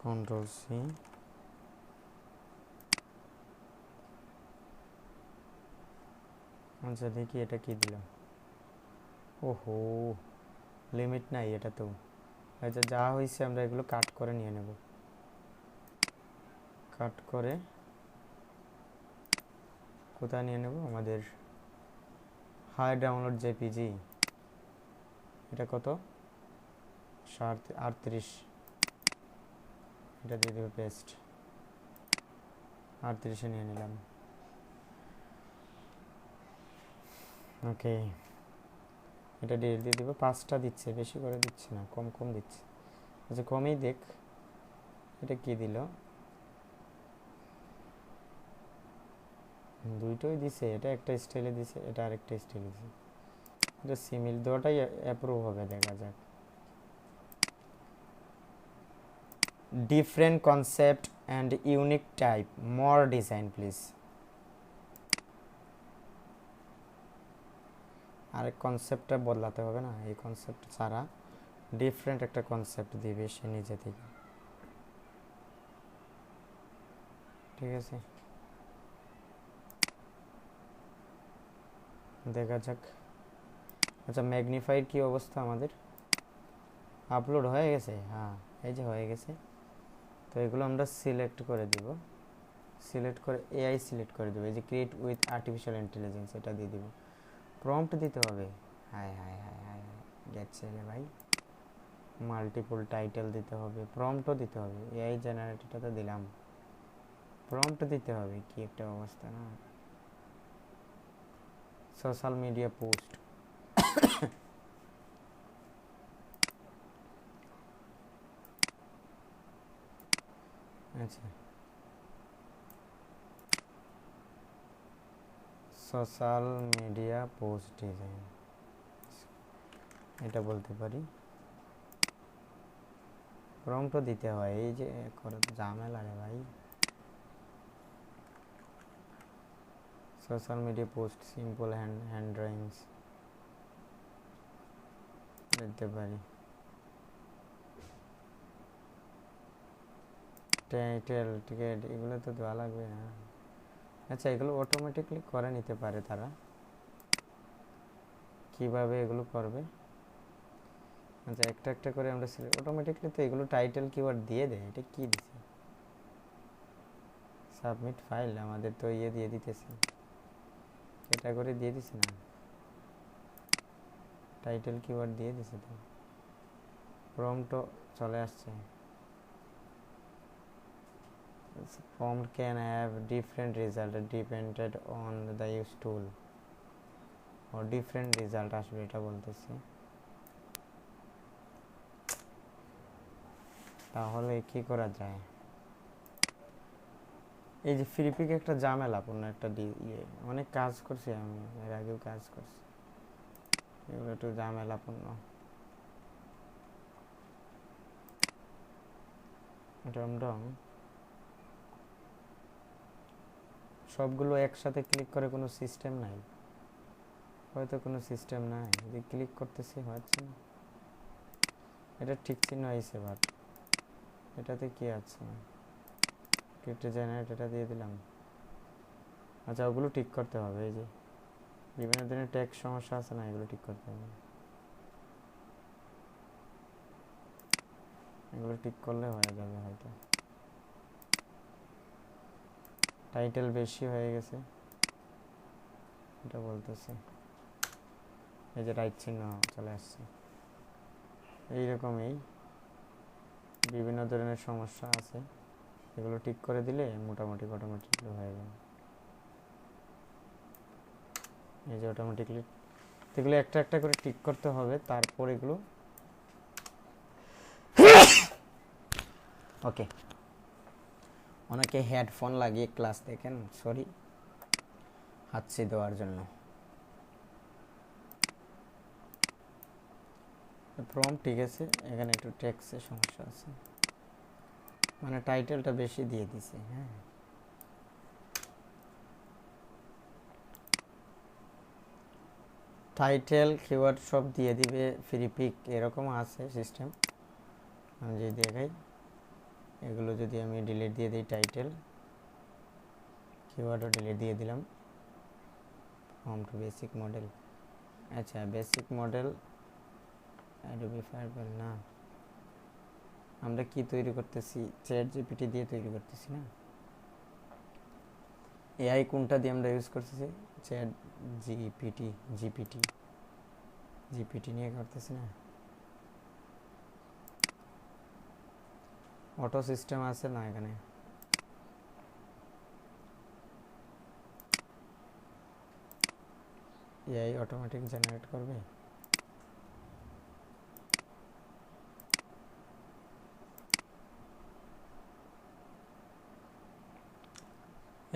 Speaker 1: কন্ট্রোল সি, আচ্ছা দেখি এটা কি দিল। ওহো, লিমিট নাই এটা তো। আচ্ছা, যা হয়েছে আমরা এগুলো কাট করে নিয়ে নেব। কাট করে কোথায় নিয়ে নেব, আমাদের হাই ডাউনলোড জেপিজি, এটা কত 38, এটা দিয়ে দেবো পেস্ট। 38-এ নিয়ে নিলাম। ওকে, এটা দিয়ে দিব। 5টা দিচ্ছে, বেশি করে দিচ্ছে না, কম দিচ্ছে। আচ্ছা কমেই দেখ। এটা কি দিল, দুইটাই দিছে। এটা একটা স্টাইলে দিছে, এটা আরেকটা স্টাইলে দিছে। এটা সিমিল, দুটোটাই অ্যাপ্রুভ হবে, দেখা যাক। Different concept and unique type more design please. আরেক কনসেপ্টটা বদলাতে হবে না, এই কনসেপ্ট ছাড়া ডিফারেন্ট একটা কনসেপ্ট দিবে সে নিজে থেকে। ঠিক আছে, দেখা যাক। আচ্ছা, ম্যাগনিফাইয়ের কি অবস্থা আমাদের? আপলোড হয়ে গেছে, হ্যাঁ এই যে হয়ে গেছে। তো এগুলো আমরা সিলেক্ট করে দিব, সিলেক্ট করে এআই সিলেক্ট করে দেবো। এই যে ক্রিয়েট উইথ আর্টিফিশিয়াল ইন্টেলিজেন্স, এটা দিয়ে দিব। প্রম্পট দিতে হবে, হাই হাই হাই হাই গেছে রে ভাই। মাল্টিপল টাইটেল দিতে হবে, প্রম্পটও দিতে হবে। এআই জেনারেটরটা তো দিলাম। প্রম্পট দিতে হবে, কি একটা অবস্থা না। সোশ্যাল মিডিয়া পোস্ট, আচ্ছা সোশ্যাল মিডিয়া পোস্ট ডিজাইন, এটা বলতে পারি। প্রম্পট দিতে হয়, এই যে করে ঝামেলা রে ভাই। Social media post simple hand drawings দিতে পারি। টাইটেল টিকেট এগুলো তো দেওয়া লাগবে না। আচ্ছা এগুলো অটোমেটিকলি করে নিতে পারে তারা, কিভাবে এগুলো করবে? আচ্ছা একটা একটা করে আমরা অটোমেটিকলি তো এগুলো টাইটেল কিওয়ার্ড দিয়ে দেয়, এটা কি দিছে? সাবমিট ফাইল আমাদের তো ইয়ে দিয়ে দিতেছে, ক্যাটাগরি দিয়ে দিছে না, টাইটেল কিওয়ার্ড দিয়ে দিছে তো। প্রম্পটও চলে আসছে। Prompt can have different result depended on the use tool, or different result আসবে এটা বলতেছি। তাহলে কি করা যায়? এই যে ফ্রিপিক একটা ঝামেলাপূর্ণ একটা ইয়ে, অনেক কাজ করছি আমি, এর আগেও কাজ করছি, এগুলো একটু ঝামেলাপূর্ণ। ডমডম সবগুলো একসাথে ক্লিক করে কোনো সিস্টেম নাই, হয়তো কোনো সিস্টেম নাই, যদি ক্লিক করতেছি হচ্ছে না। এটা ঠিক চিহ্ন আইছে, বাট এটাতে কি আছে? ক্রিপ্টো জেনারেট এটা দিয়ে দিলাম। আচ্ছা ওগুলো ঠিক করতে হবে, এই যে বিভিন্ন ধরনের ট্যাক্স সমস্যা আছে না, এগুলো ঠিক করতে হবে। এগুলো ঠিক করলে হয়ে যাবে হয়তো। টাইটেল বেশি হয়ে গেছে এটা বলতেছে, এই যে রাইট চিহ্ন চলে আসছে। এইরকমই বিভিন্ন ধরনের সমস্যা আছে, এগুলো ঠিক করে দিলে মোটামুটি অটোমেটিকলি হয়ে যাবে। এই যে অটোমেটিকলি এগুলো একটা একটা করে ঠিক করতে হবে, তারপর এগুলো ওকে। অনেকে হেডফোন লাগিয়ে ক্লাস দেখেন, সরি হাতছি দেওয়ার জন্য। প্রম্পট ঠিক আছে, এখানে একটু টেক্সটের সমস্যা আছে, মানে টাইটেলটা বেশি দিয়ে দিছে। হ্যাঁ টাইটেল কিওয়ার্ড সব দিয়ে দিবে ফ্রিপিক, এরকম আছে সিস্টেম। আমি যদি দেখাই, এগুলো যদি আমি ডিলিট দিয়ে দিই, টাইটেল কিওয়ার্ডও ডিলিট দিয়ে দিলাম। প্রম্পট বেসিক মডেল, আচ্ছা বেসিক মডেল অ্যাডোবি ফায়ারফ্লাই না, আমরা কি তৈরি করতেছি? চ্যাট জিপিটি দিয়ে তৈরি করতেছি না, এআই কোনটা দিয়ে আমরা ইউজ করতেছি? চ্যাট জিপিটি, জিপিটি নিয়ে করতেছি না। অটো সিস্টেম আছে না এখানে, এআই অটোমেটিক জেনারেট করবে।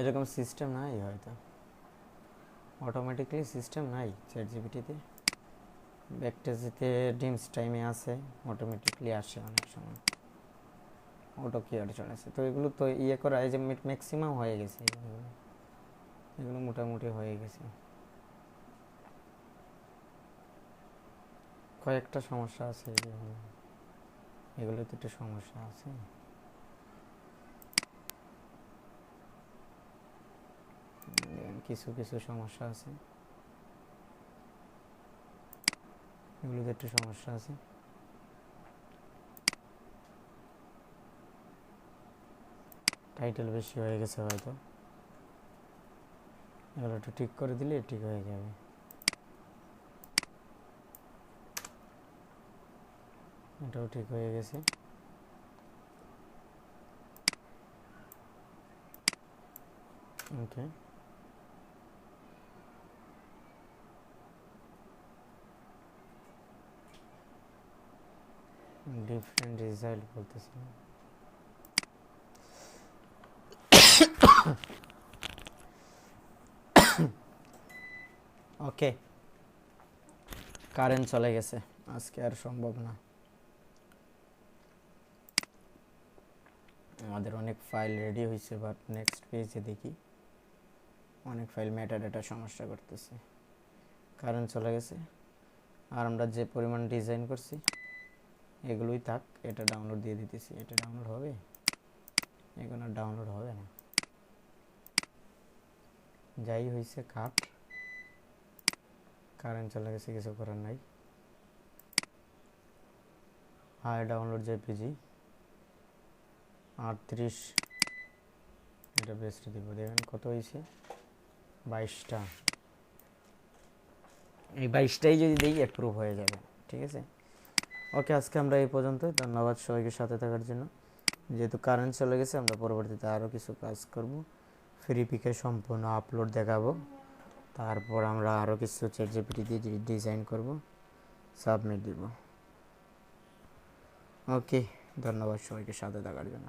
Speaker 1: এরকম সিস্টেম নাই হয়তো, অটোমেটিকলি সিস্টেম নাই চ্যাট জিপিটিতে। ব্যাকটেজিতে ডিমস টাইমে আছে, অটোমেটিকলি আসে অনেক সময়, অটো কিওয়ার্ড চলে আসে। তো এগুলো তো ইয়ে করা, এই যে ম্যাক্সিমাম হয়ে গেছে, এগুলো মোটামুটি হয়ে গেছে। কয়েকটা সমস্যা আছে, এগুলোতে একটু সমস্যা আছে। কিছু কিছু সমস্যা আছে, এগুলোতে একটু সমস্যা আছে। টাইটেল বেশি হয়ে গেছে হয়তো, এগুলো একটু ঠিক করে দিলে ঠিক হয়ে যাবে। এটাও ঠিক হয়ে গেছে। ওকে, ডিফারেন্ট রেজাল্ট বলতেছে। ওকে, কারেন্ট চলে গেছে, আজকে আর সম্ভব না। আমাদের অনেক ফাইল রেডি হয়েছে, বাট নেক্সট পেজে দেখি অনেক ফাইল মেটাডাটা সমস্যা করতেছে। কারেন্ট চলে গেছে, আর আমরা যে পরিমাণ ডিজাইন করছি এগুলোই থাক। এটা ডাউনলোড দিয়ে দিতেছি। এটা ডাউনলোড হবে, এখন আর ডাউনলোড হবে না। যাই হয়েছে কাট, কারেন্ট চলে গেছে, কিছু করার নাই। হাই ডাউনলোড জেপিজি 38, এটা বেস্ট দিব। দেখেন কত হয়েছে, 22টা। এই 22টাই যদি দিই অ্যাপ্রুভ হয়ে যাবে। ঠিক আছে, ওকে, আজকে আমরা এই পর্যন্ত। ধন্যবাদ সবাইকে সাথে থাকার জন্য। যেহেতু কারেন্ট চলে গেছে, আমরা পরবর্তীতে আরও কিছু কাজ করব। ফ্রি পিকে সম্পূর্ণ আপলোড দেখাবো, তারপর আমরা আরও কিছু চ্যাট জিপিটি দিয়ে ডিজাইন করব, সাবমিট দিব। ওকে, ধন্যবাদ সবাইকে সাথে থাকার জন্য।